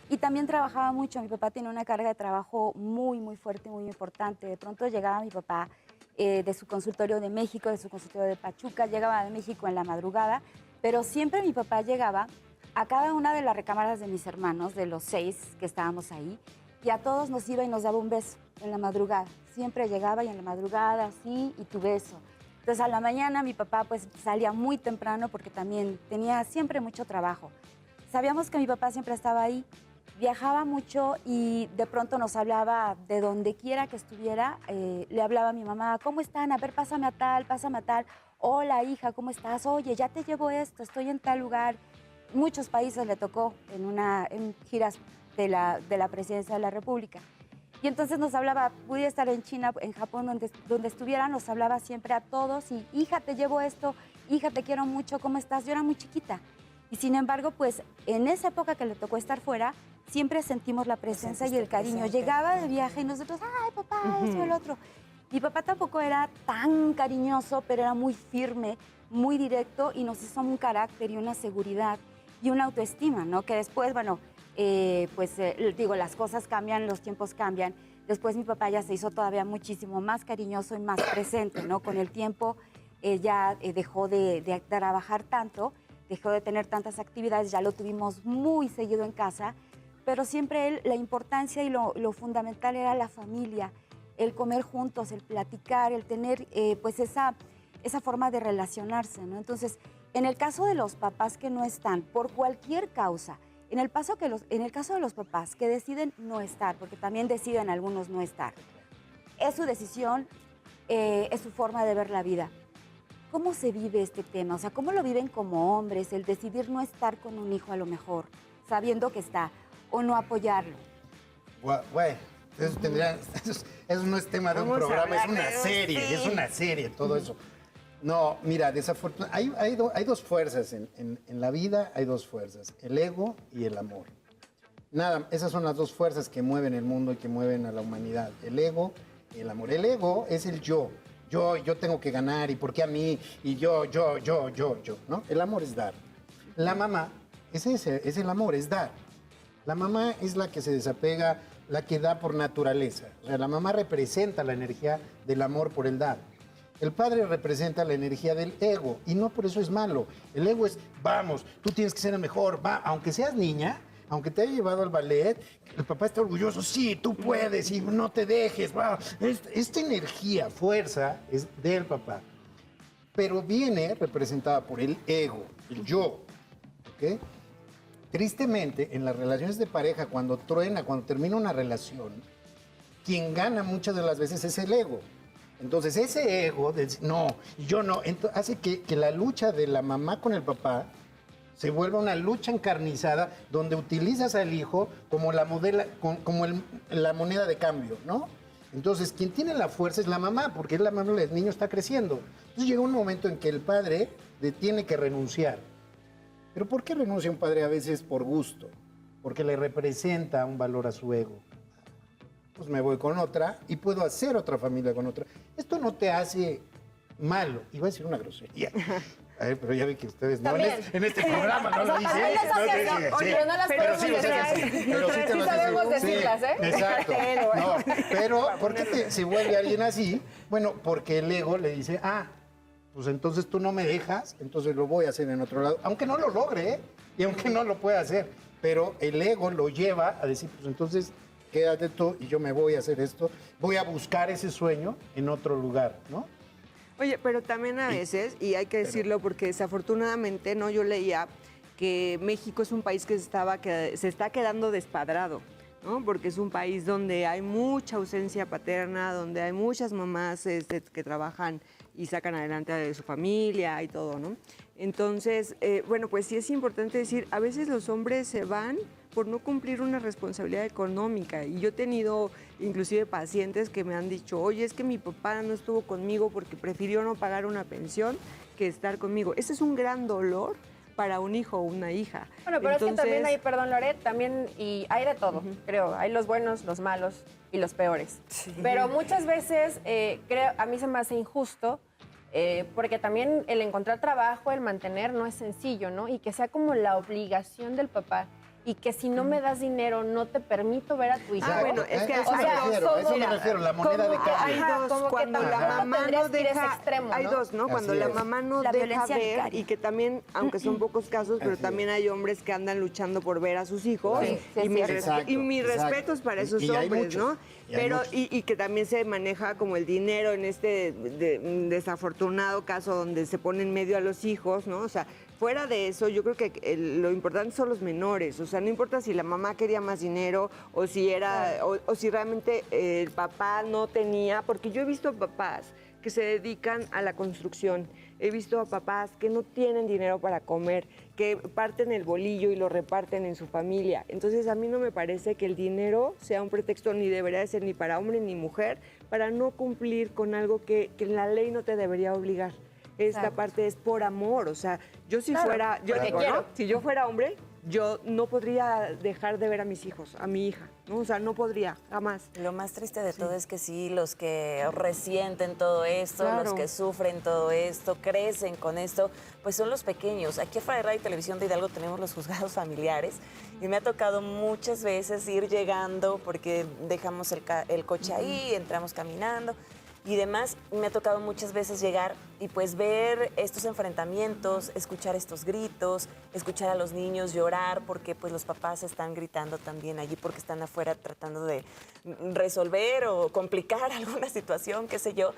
Y también trabajaba mucho. Mi papá tiene una carga de trabajo muy, muy fuerte, muy importante. De pronto llegaba mi papá de su consultorio de México, de su consultorio de Pachuca, llegaba de México en la madrugada, pero siempre mi papá llegaba a cada una de las recámaras de mis hermanos, de los 6 que estábamos ahí, y a todos nos iba y nos daba un beso en la madrugada. Siempre llegaba y en la madrugada, así, y tu beso. Entonces a la mañana mi papá pues salía muy temprano porque también tenía siempre mucho trabajo. Sabíamos que mi papá siempre estaba ahí, viajaba mucho y de pronto nos hablaba de donde quiera que estuviera. Le hablaba a mi mamá, ¿cómo están? A ver, pásame a tal, pásame a tal. Hola, hija, ¿cómo estás? Oye, ya te llevo esto, estoy en tal lugar. Muchos países le tocó en giras de la presidencia de la República. Y entonces nos hablaba, pude estar en China, en Japón, donde estuviera, nos hablaba siempre a todos y, hija, te llevo esto, hija, te quiero mucho, ¿cómo estás? Yo era muy chiquita. Y sin embargo, pues en esa época que le tocó estar fuera, siempre sentimos la presencia y el cariño. Llegaba de viaje y nosotros, ay, papá, eso y el otro. Mi papá tampoco era tan cariñoso, pero era muy firme, muy directo y nos hizo un carácter y una seguridad y una autoestima, ¿no? Que después, bueno, digo, las cosas cambian, los tiempos cambian. Después mi papá ya se hizo todavía muchísimo más cariñoso y más presente, ¿no? Con el tiempo ya dejó de trabajar tanto, dejó de tener tantas actividades, ya lo tuvimos muy seguido en casa, pero siempre él, la importancia y lo fundamental era la familia, el comer juntos, el platicar, el tener pues esa forma de relacionarse, ¿no? Entonces, en el caso de los papás que no están, por cualquier causa, en el caso de los papás que deciden no estar, porque también deciden algunos no estar, es su decisión, es su forma de ver la vida. ¿Cómo se vive este tema? O sea, ¿cómo lo viven como hombres el decidir no estar con un hijo a lo mejor, sabiendo que está, o no apoyarlo? Bueno, eso no es tema de un programa, es una serie, todo eso. No, mira, desafortunadamente, hay dos fuerzas en la vida, hay dos fuerzas, el ego y el amor. Nada, esas son las dos fuerzas que mueven el mundo y que mueven a la humanidad, el ego y el amor. El ego es el yo tengo que ganar, y por qué a mí, y yo, ¿no? El amor es dar. La mamá es el amor, es dar. La mamá es la que se desapega, la que da por naturaleza. O sea, la mamá representa la energía del amor por el dar. El padre representa la energía del ego, y no por eso es malo. El ego es, vamos, tú tienes que ser el mejor, va, aunque seas niña, aunque te haya llevado al ballet, el papá está orgulloso, sí, tú puedes, y no te dejes, va. Esta energía, fuerza, es del papá. Pero viene representada por el ego, el yo, ¿ok? Tristemente, en las relaciones de pareja, cuando termina una relación, quien gana muchas de las veces es el ego. Entonces, ese ego de decir, no, yo no, hace que la lucha de la mamá con el papá se vuelva una lucha encarnizada donde utilizas al hijo como la moneda de cambio, ¿no? Entonces, quien tiene la fuerza es la mamá, porque es la mamá, el niño está creciendo. Entonces, llega un momento en que el padre tiene que renunciar. ¿Pero por qué renuncia un padre a veces por gusto? Porque le representa un valor a su ego. Pues me voy con otra y puedo hacer otra familia con otra. Esto no te hace malo. Iba a decir una grosería. A ver, pero ya vi que ustedes no. En este programa no lo dicen. Pero no las pero sí lo sé así. Pero sí te lo sabemos decirlas, ¿eh? Exacto. No, pero ¿por qué se vuelve alguien así? Bueno, porque el ego le dice, pues entonces tú no me dejas, entonces lo voy a hacer en otro lado. Aunque no lo logre, ¿eh? Y aunque no lo pueda hacer. Pero el ego lo lleva a decir, pues entonces quédate tú y yo me voy a hacer esto. Voy a buscar ese sueño en otro lugar, ¿no? Oye, pero también a veces, y hay que decirlo porque desafortunadamente, ¿no? Yo leía que México es un país que se está quedando despadrado, ¿no? Porque es un país donde hay mucha ausencia paterna, donde hay muchas mamás que trabajan y sacan adelante a su familia y todo, ¿no? Entonces, bueno, pues sí es importante decir, a veces los hombres se van por no cumplir una responsabilidad económica. Y yo he tenido inclusive pacientes que me han dicho, oye, es que mi papá no estuvo conmigo porque prefirió no pagar una pensión que estar conmigo. Ese es un gran dolor para un hijo o una hija. Bueno, pero es que también Entonces, hay, perdón, Loret, también, y hay de todo, creo. Hay los buenos, los malos y los peores. Pero muchas veces, creo, a mí se me hace injusto, porque también el encontrar trabajo, el mantener, no es sencillo, ¿no? Y que sea como la obligación del papá. Y que si no me das dinero, no te permito ver a tu hijo. bueno, es que a eso o me sea, refiero, a eso me mira, refiero, la moneda de como- hay cambio. dos, como que cuando la tampoco mamá tendrías no que ir a ese deja, extremo, hay ¿no? dos, ¿no? Cuando Así la es. mamá no La deja violencia ver vicaria. y que también, aunque son pocos casos, pero Así también hay hombres que andan luchando por ver a sus hijos Sí, sí, y, es cierto. Exacto, y mis exacto. respetos para esos Y hay hombres, muchos, ¿no? y hay Pero muchos. y que también se maneja como el dinero en este desafortunado caso donde se pone en medio a los hijos, ¿no? O sea, fuera de eso, yo creo que lo importante son los menores. O sea, no importa si la mamá quería más dinero o si era, o si realmente el papá no tenía, porque yo he visto papás que se dedican a la construcción. He visto a papás que no tienen dinero para comer, que parten el bolillo y lo reparten en su familia. Entonces, a mí no me parece que el dinero sea un pretexto, ni debería de ser ni para hombre ni mujer, para no cumplir con algo que la ley no te debería obligar. Esta Claro. parte es por amor, o sea, yo si fuera, yo porque digo, quiero. ¿no? Si yo fuera hombre, yo no podría dejar de ver a mis hijos, a mi hija, ¿no? O sea, no podría, jamás. Lo más triste de todo es que sí, los que resienten todo esto, Claro. los que sufren todo esto, crecen con esto, pues son los pequeños. Aquí afuera de Radio y Televisión de Hidalgo tenemos los juzgados familiares y me ha tocado muchas veces ir llegando porque dejamos el coche ahí, entramos caminando y demás. Me ha tocado muchas veces llegar y pues ver estos enfrentamientos, escuchar estos gritos, escuchar a los niños llorar porque pues los papás están gritando también allí porque están afuera tratando de resolver o complicar alguna situación, qué sé yo.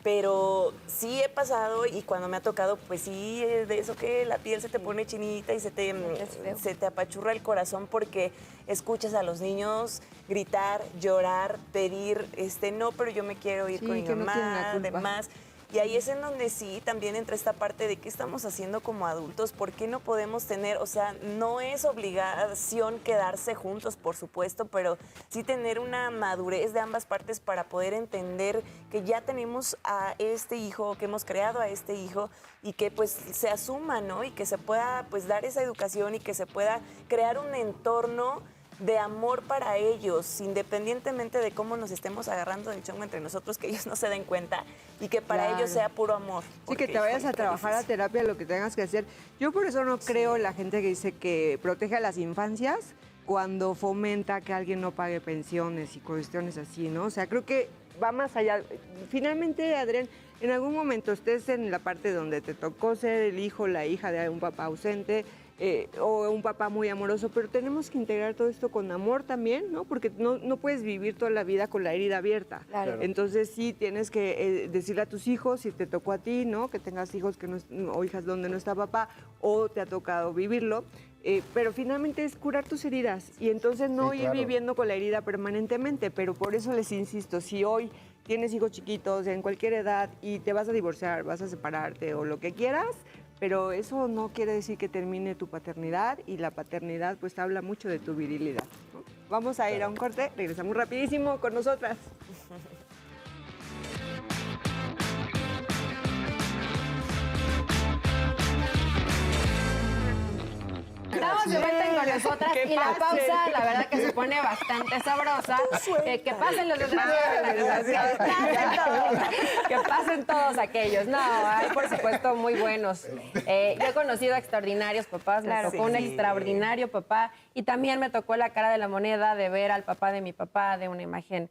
Pero sí he pasado y cuando me ha tocado, pues sí, de eso que la piel se te pone chinita y se te apachurra el corazón porque escuchas a los niños gritar, llorar, pedir, no, pero yo me quiero ir Sí, con mi que no tienen la mamá, culpa. demás. Y ahí es en donde sí también entra esta parte de qué estamos haciendo como adultos, por qué no podemos tener, o sea, no es obligación quedarse juntos, por supuesto, pero sí tener una madurez de ambas partes para poder entender que ya tenemos a este hijo, que hemos creado a este hijo y que pues se asuma, ¿no? Y que se pueda pues dar esa educación y que se pueda crear un entorno de amor para ellos, independientemente de cómo nos estemos agarrando del chongo entre nosotros, que ellos no se den cuenta y que para Claro. ellos sea puro amor. Sí, porque, que te vayas híjole, a qué trabajar a difícil. terapia, lo que tengas que hacer. Yo por eso no creo en la gente que dice que protege a las infancias cuando fomenta que alguien no pague pensiones y cuestiones así, ¿no? O sea, creo que va más allá. Finalmente, Adrián, en algún momento estés en la parte donde te tocó ser el hijo, la hija de un papá ausente, o un papá muy amoroso, pero tenemos que integrar todo esto con amor también, ¿no? Porque no puedes vivir toda la vida con la herida abierta. Claro. Entonces sí tienes que decirle a tus hijos, si te tocó a ti, ¿no? Que tengas hijos que o hijas donde no está papá, o te ha tocado vivirlo. Pero finalmente es curar tus heridas y entonces no Sí, ir claro. viviendo con la herida permanentemente. Pero por eso les insisto, si hoy tienes hijos chiquitos en cualquier edad y te vas a divorciar, vas a separarte o lo que quieras, pero eso no quiere decir que termine tu paternidad y la paternidad pues habla mucho de tu virilidad, ¿no? Vamos a ir a un corte, regresamos rapidísimo con nosotras. Estamos de vuelta con nosotras Que y la pasen. pausa, la verdad que se pone bastante sabrosa. Que pasen los desgraciados. Que pasen todos aquellos. No, hay por supuesto muy buenos. Yo he conocido a extraordinarios papás, me tocó un extraordinario papá y también me tocó la cara de la moneda de ver al papá de mi papá de una imagen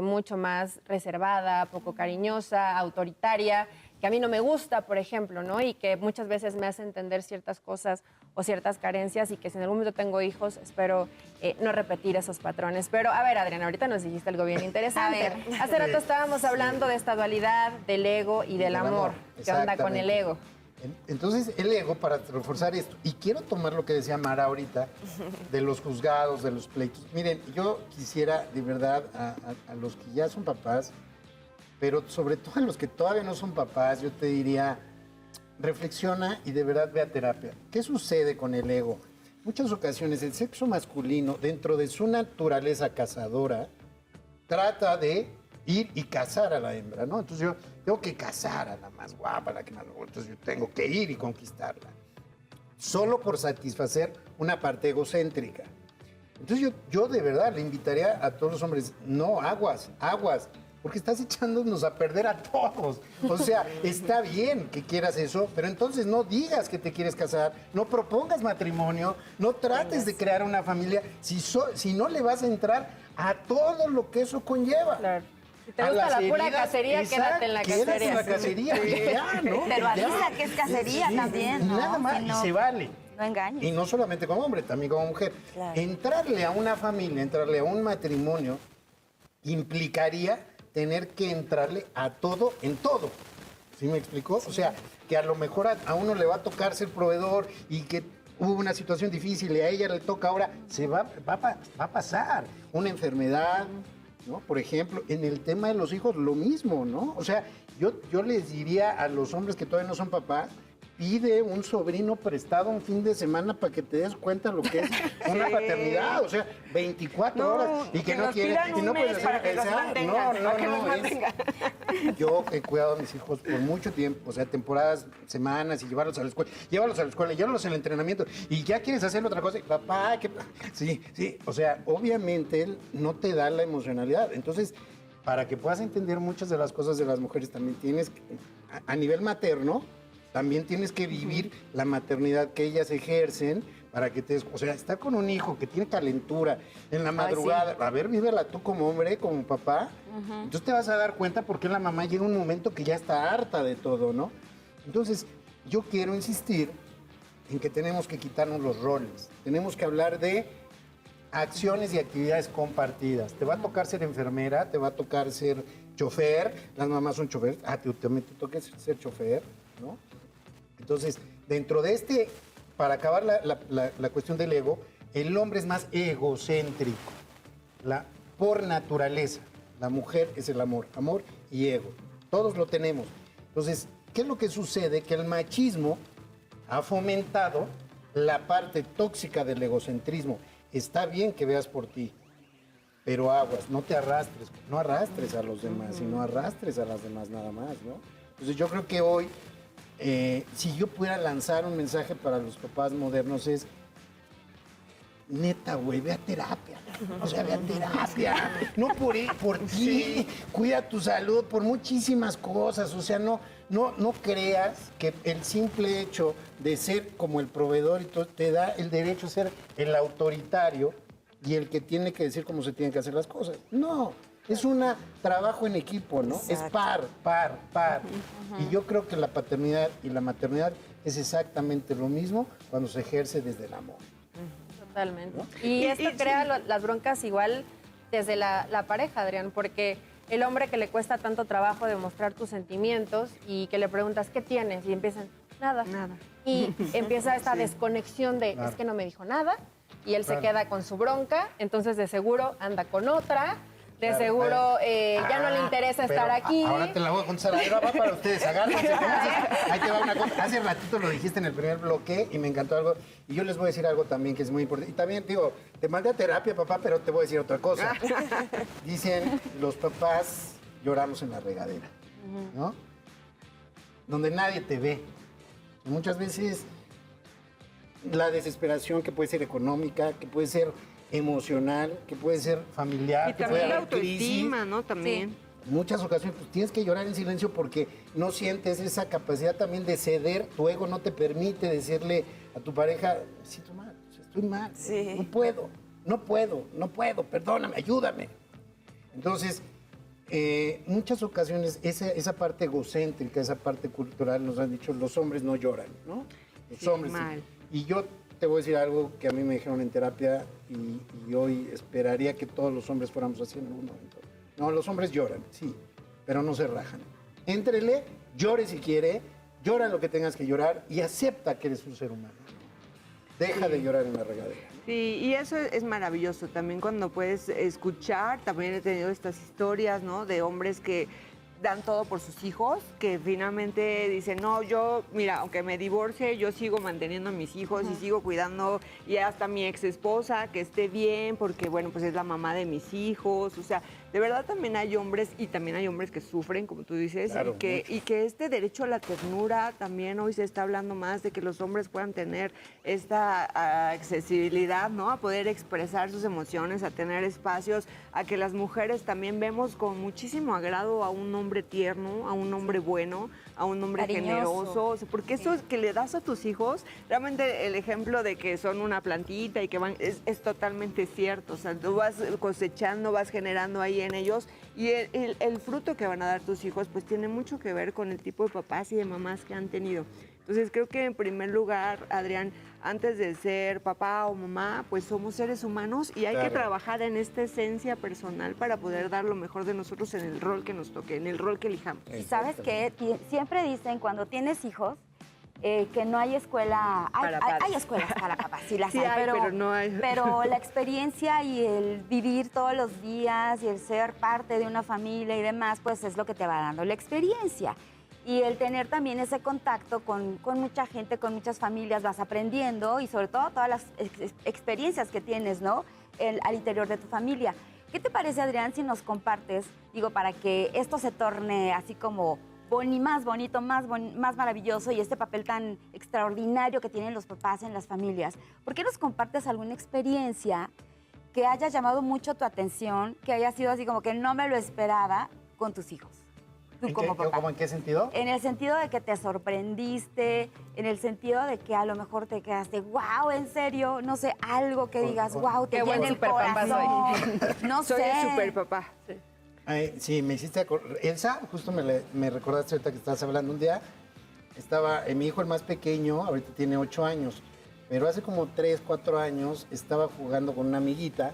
mucho más reservada, poco cariñosa, autoritaria, que a mí no me gusta, por ejemplo, ¿no? Y que muchas veces me hace entender ciertas cosas o ciertas carencias y que si en algún momento tengo hijos, espero no repetir esos patrones. Pero, a ver, Adriana, ahorita nos dijiste algo bien interesante. A ver. Hace rato estábamos hablando de esta dualidad del ego y del amor. ¿Qué onda con el Exactamente. ego? Entonces, el ego, para reforzar esto, y quiero tomar lo que decía Mara ahorita, de los juzgados, de los pleitos. Miren, yo quisiera, de verdad, a los que ya son papás, pero sobre todo a los que todavía no son papás, yo te diría, reflexiona y de verdad ve a terapia. ¿Qué sucede con el ego? Muchas ocasiones el sexo masculino, dentro de su naturaleza cazadora, trata de ir y cazar a la hembra, ¿no? Entonces yo tengo que cazar a la más guapa, a la que más me gusta, entonces yo tengo que ir y conquistarla. solo por satisfacer una parte egocéntrica. Entonces yo de verdad le invitaría a todos los hombres, no, aguas, porque estás echándonos a perder a todos. O sea, está bien que quieras eso, pero entonces no digas que te quieres casar, no propongas matrimonio, no trates de crear una familia si no le vas a entrar a todo lo que eso conlleva. Claro. Si te A gusta las la pura heridas, cacería, quédate en la cacería. Quédate en la cacería, y ya, ¿no? Pero Ya. avisa que es cacería también, Y ¿no? nada más, Si y no- se vale. No engañes. Y no solamente como hombre, también como mujer. Claro. Entrarle a una familia, entrarle a un matrimonio, implicaría tener que entrarle a todo en todo. ¿Sí me explicó? O sea, que a lo mejor a uno le va a tocar ser proveedor y que hubo una situación difícil y a ella le toca ahora, va a pasar una enfermedad, ¿no? Por ejemplo, en el tema de los hijos, lo mismo, ¿no? O sea, yo les diría a los hombres que todavía no son papás, pide un sobrino prestado un fin de semana para que te des cuenta lo que es una paternidad, o sea, 24 No, horas y que no nos quiere pidan y un no puedes mes hacer para que los mantengan, para que los mantengan. Yo he cuidado a mis hijos por mucho tiempo, o sea, temporadas, semanas y llevarlos a la escuela, llevarlos al entrenamiento y ya quieres hacer otra cosa, papá, sí, o sea, obviamente él no te da la emocionalidad, entonces para que puedas entender muchas de las cosas de las mujeres también tienes que, a nivel materno, también tienes que vivir la maternidad que ellas ejercen para que o sea, estar con un hijo que tiene calentura en la madrugada, a ver, vívela tú como hombre, como papá, entonces te vas a dar cuenta por qué la mamá llega un momento que ya está harta de todo, ¿no? Entonces, yo quiero insistir en que tenemos que quitarnos los roles, tenemos que hablar de acciones y actividades compartidas. Te va a tocar ser enfermera, te va a tocar ser chofer, las mamás son choferes, también te toca ser chofer, ¿no? Entonces, dentro de para acabar la cuestión del ego, el hombre es más egocéntrico, por naturaleza. La mujer es el amor y ego. Todos lo tenemos. Entonces, ¿qué es lo que sucede? Que el machismo ha fomentado la parte tóxica del egocentrismo. Está bien que veas por ti, pero aguas, no te arrastres, no arrastres a los demás y no arrastres a las demás nada más, ¿no? Entonces, yo creo que hoy si yo pudiera lanzar un mensaje para los papás modernos es, neta, güey, ve a terapia. O sea, ve a terapia. No por ti. Cuida tu salud por muchísimas cosas. O sea, no creas que el simple hecho de ser como el proveedor y todo, te da el derecho a ser el autoritario y el que tiene que decir cómo se tienen que hacer las cosas. No. Es un trabajo en equipo, ¿no? Exacto. Es par. Y yo creo que la paternidad y la maternidad es exactamente lo mismo cuando se ejerce desde el amor. Totalmente. Y esto crea las broncas igual desde la pareja, Adrián, porque el hombre que le cuesta tanto trabajo demostrar tus sentimientos y que le preguntas, ¿qué tienes? Y empiezan, nada. Y empieza esta desconexión de, es que no me dijo nada, y él se queda con su bronca, entonces de seguro anda con otra, de seguro ya no le interesa estar aquí. Ahora te la voy a contar. Ahí va para ustedes. Agárrense. Ahí te va una cosa. Hace ratito lo dijiste en el primer bloque y me encantó algo. Y yo les voy a decir algo también que es muy importante. Y también, digo, te mandé a terapia, papá, pero te voy a decir otra cosa. Dicen, los papás lloramos en la regadera, ¿no? Donde nadie te ve. Y muchas veces la desesperación que puede ser económica, que puede ser emocional, que puede ser familiar, Y que puede también la haber crisis. autoestima, ¿no? También. En muchas ocasiones pues, tienes que llorar en silencio porque no sientes esa capacidad también de ceder. Tu ego no te permite decirle a tu pareja, siento mal, estoy mal, Sí. no puedo, perdóname, ayúdame. Entonces, muchas ocasiones esa parte egocéntrica, esa parte cultural nos han dicho, los hombres no lloran, ¿no? Los Sí, hombres. mal. Y yo te voy a decir algo que a mí me dijeron en terapia y hoy esperaría que todos los hombres fuéramos haciendo uno. No, los hombres lloran, sí, pero no se rajan. Éntrele, llore si quiere, llora lo que tengas que llorar y acepta que eres un ser humano. Deja de llorar en la regadera. Sí, y eso es maravilloso también cuando puedes escuchar. También he tenido estas historias, ¿no? De hombres que dan todo por sus hijos, que finalmente dicen, no, yo, mira, aunque me divorcie, yo sigo manteniendo a mis hijos y sigo cuidando, y hasta mi ex esposa, que esté bien, porque, bueno, pues es la mamá de mis hijos. O sea, de verdad también hay hombres, y también hay hombres que sufren, como tú dices, Claro, y que este derecho a la ternura también hoy se está hablando más de que los hombres puedan tener esta accesibilidad, ¿no? A poder expresar sus emociones, a tener espacios, a que las mujeres también vemos con muchísimo agrado a un hombre tierno, a un hombre bueno, a un hombre Cariñoso. generoso, o sea, porque eso es que le das a tus hijos, realmente el ejemplo de que son una plantita y que van, es totalmente cierto. O sea, tú vas cosechando, vas generando ahí en ellos, y el fruto que van a dar tus hijos pues tiene mucho que ver con el tipo de papás y de mamás que han tenido. Entonces creo que en primer lugar, Adrián, antes de ser papá o mamá, pues somos seres humanos y hay que trabajar en esta esencia personal para poder dar lo mejor de nosotros en el rol que nos toque, en el rol que elijamos. Y sabes que siempre dicen cuando tienes hijos que no hay escuela, hay escuelas para papás, sí las Sí hay, pero no hay. pero la experiencia y el vivir todos los días y el ser parte de una familia y demás, pues es lo que te va dando la experiencia. Y el tener también ese contacto con mucha gente, con muchas familias, vas aprendiendo y sobre todo todas las experiencias que tienes, ¿no? Al interior de tu familia. ¿Qué te parece, Adrián, si nos compartes, digo, para que esto se torne así como más bonito, más maravilloso y este papel tan extraordinario que tienen los papás en las familias? ¿Por qué nos compartes alguna experiencia que haya llamado mucho tu atención, que haya sido así como que no me lo esperaba con tus hijos? Tú como papá. ¿Cómo en qué sentido? En el sentido de que te sorprendiste, en el sentido de que a lo mejor te quedaste, wow, en serio, no sé, algo que digas, wow, te Qué buen llena el superpapá corazón. No Soy sé. el super papá. Sí. Ay, sí, me hiciste acordar. Elsa, justo me recordaste ahorita que estabas hablando un día. Estaba, mi hijo el más pequeño, ahorita tiene 8 años, pero hace como 3, 4 años estaba jugando con una amiguita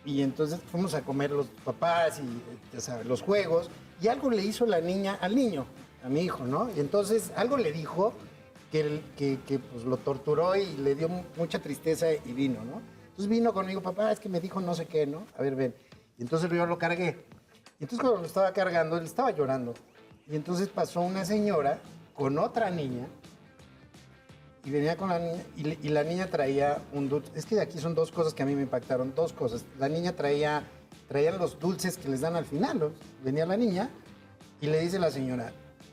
y entonces fuimos a comer los papás y, ya sabes, los juegos, y algo le hizo la niña al niño, a mi hijo, ¿no? Y entonces algo le dijo que pues, lo torturó y le dio mucha tristeza y vino, ¿no? Entonces vino conmigo, papá, es que me dijo no sé qué, ¿no? A ver, ven. Y entonces yo lo cargué. Y entonces cuando lo estaba cargando, él estaba llorando. Y entonces pasó una señora con otra niña y venía con la niña y la niña traía un dulce. Es que de aquí son dos cosas que a mí me impactaron, dos cosas. La niña traía los dulces que les dan al final, ¿no? Venía la niña y le dice la señora,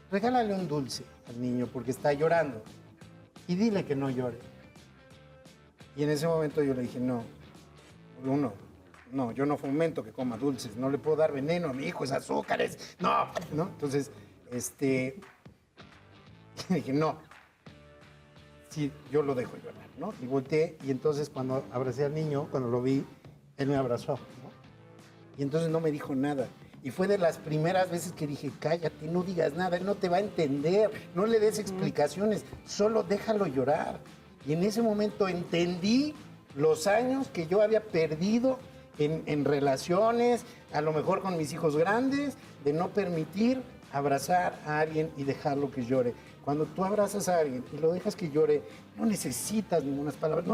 regálale un dulce al niño porque está llorando y dile que no llore. Y en ese momento yo le dije, no, yo no fomento que coma dulces, no le puedo dar veneno a mi hijo, es azúcares, no. Entonces, dije, no, sí, yo lo dejo llorar, ¿no? Y volteé, y entonces cuando abracé al niño, cuando lo vi, él me abrazó, ¿no? Y entonces no me dijo nada. Y fue de las primeras veces que dije, cállate, no digas nada, él no te va a entender, no le des explicaciones, solo déjalo llorar. Y en ese momento entendí los años que yo había perdido en relaciones, a lo mejor con mis hijos grandes, de no permitir abrazar a alguien y dejarlo que llore. Cuando tú abrazas a alguien y lo dejas que llore, no necesitas ninguna palabras,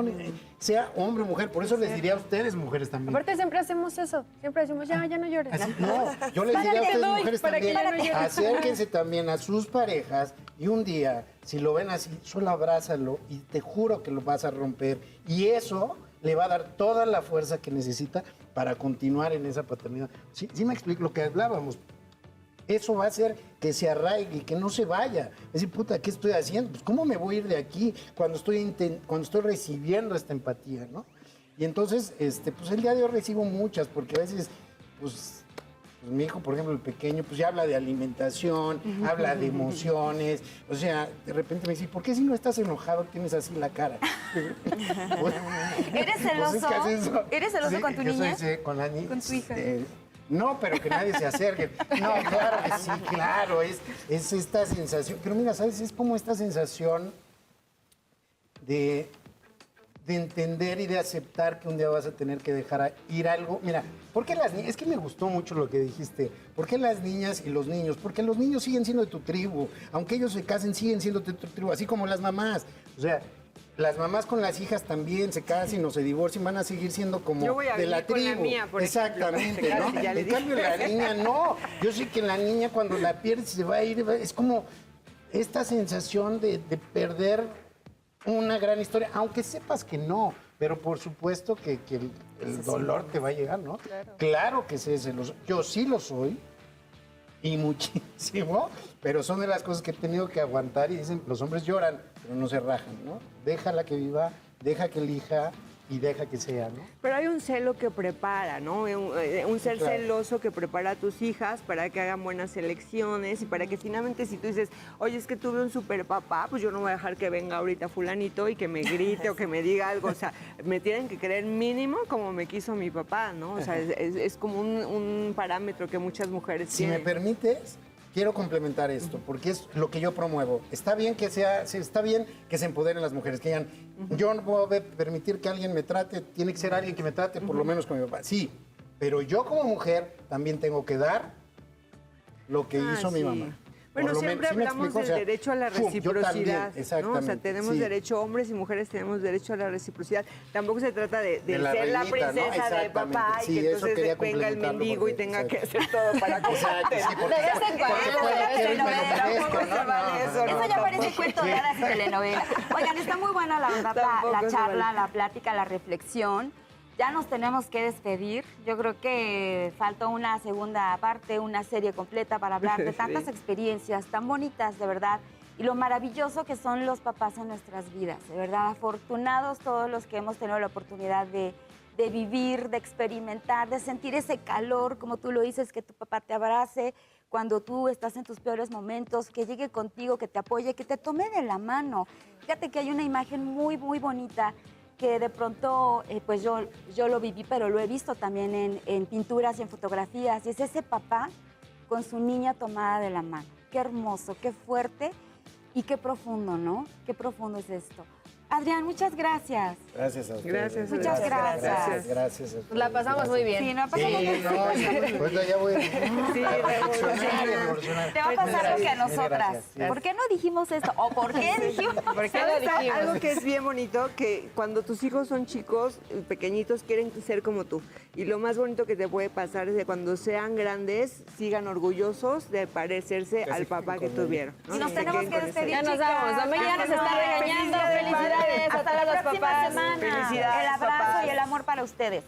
sea hombre o mujer. Por eso les diría a ustedes, mujeres también. Aparte siempre hacemos eso, siempre decimos, ya no llores. Así, no, yo les diría a ustedes, mujeres para que también, ya no llores. acérquense también a sus parejas y un día, si lo ven así, solo abrázalo y te juro que lo vas a romper. Y eso le va a dar toda la fuerza que necesita para continuar en esa paternidad. Sí me explico lo que hablábamos. Eso va a hacer que se arraigue, que no se vaya. Es decir, puta, ¿qué estoy haciendo? Pues, ¿cómo me voy a ir de aquí cuando estoy recibiendo esta empatía, ¿no? Y entonces, pues el día de hoy recibo muchas, porque a veces, pues mi hijo, por ejemplo, el pequeño, pues ya habla de alimentación, habla de emociones. O sea, de repente me dice, ¿por qué si no estás enojado tienes así la cara? ¿Eres celoso? Pues ¿Eres celoso sí, con tu yo niña? con la niña. ¿Con tu hija? No, pero que nadie se acerque. No, claro que sí, claro. Es esta sensación. Pero mira, ¿sabes? Es como esta sensación de entender y de aceptar que un día vas a tener que dejar ir algo. Mira, ¿por qué las niñas? Es que me gustó mucho lo que dijiste. ¿Por qué las niñas y los niños? Porque los niños siguen siendo de tu tribu. Aunque ellos se casen, siguen siendo de tu tribu, así como las mamás. O sea, las mamás con las hijas también se casan o se divorcian, van a seguir siendo como Yo voy a de la vivir con la tribu. mía, por Exactamente, ejemplo. ¿no? Ya le En dije. cambio, la niña no. Yo sé que la niña cuando la pierde se va a ir, es como esta sensación de perder una gran historia, aunque sepas que no, pero por supuesto que el dolor te va a llegar, ¿no? Claro que sé celoso. Yo sí lo soy, y muchísimo, pero son de las cosas que he tenido que aguantar y dicen, los hombres lloran, pero no se rajan, ¿no? Déjala que viva, deja que elija y deja que sea, ¿no? Pero hay un celo que prepara, ¿no? Un ser claro. celoso que prepara a tus hijas para que hagan buenas elecciones y para que finalmente si tú dices, oye, es que tuve un super papá, pues yo no voy a dejar que venga ahorita fulanito y que me grite o que me diga algo. O sea, me tienen que querer mínimo como me quiso mi papá, ¿no? O sea, es como un parámetro que muchas mujeres Si me tienen. permites, quiero complementar esto, porque es lo que yo promuevo. Está bien que se empoderen las mujeres, que digan, yo no puedo permitir que alguien me trate, tiene que ser alguien que me trate por lo menos como mi papá. Sí, pero yo como mujer también tengo que dar lo que hizo mi sí. mamá. Bueno, Por lo siempre menos, ¿sí me hablamos explico? del O sea, derecho a la yo también, reciprocidad, ¿no? O sea, exactamente, tenemos sí. derecho, hombres y mujeres tenemos derecho a la reciprocidad. Tampoco se trata de ser la reinita, ¿no? princesa de Exactamente. papá Sí, y que eso entonces quería venga el complementarlo mendigo y porque- tenga que exacto. hacer todo para Exacto, cogerte. sí, porque, De vez en cuando, porque puede de que vez en me lo cuando. merezco, Tampoco ¿no? se vale eso, Eso ya parece cuento de hadas y telenovela. Oigan, está muy buena la verdad, Tampoco la se charla, vale. la plática, la reflexión. Ya nos tenemos que despedir. Yo creo que falta una segunda parte, una serie completa para hablar de tantas Sí. experiencias tan bonitas, de verdad. Y lo maravilloso que son los papás en nuestras vidas. De verdad, afortunados todos los que hemos tenido la oportunidad de vivir, de experimentar, de sentir ese calor, como tú lo dices, que tu papá te abrace cuando tú estás en tus peores momentos, que llegue contigo, que te apoye, que te tome de la mano. Fíjate que hay una imagen muy, muy bonita que de pronto, pues yo lo viví, pero lo he visto también en pinturas y en fotografías, y es ese papá con su niña tomada de la mano. Qué hermoso, qué fuerte y qué profundo, ¿no? Qué profundo es esto. Adrián, muchas gracias. Gracias a ustedes. Gracias, Muchas gracias. Gracias a ustedes. La pasamos muy bien. Sí, no Sí, pasa nada. no, pues ya voy Sí, a reflexionar. Te va a pasar lo que a Gracias, nosotras. gracias. ¿Por qué no dijimos esto? ¿O por qué dijimos? ¿Por qué lo ¿Sabes dijimos? algo que es bien bonito? Que cuando tus hijos son chicos, pequeñitos, quieren ser como tú. Y lo más bonito que te puede pasar es que cuando sean grandes, sigan orgullosos de parecerse Que al se papá que queden con tuvieron. ¿no? Y nos Se tenemos queden que con ese- despedir, Ya nos chicas. vamos. Domeña ya nos está Vámonos. regañando. Feliz día del Felicidades a Hasta todos la los próxima papás. semana. Felicidades, El abrazo papás. y el amor para ustedes.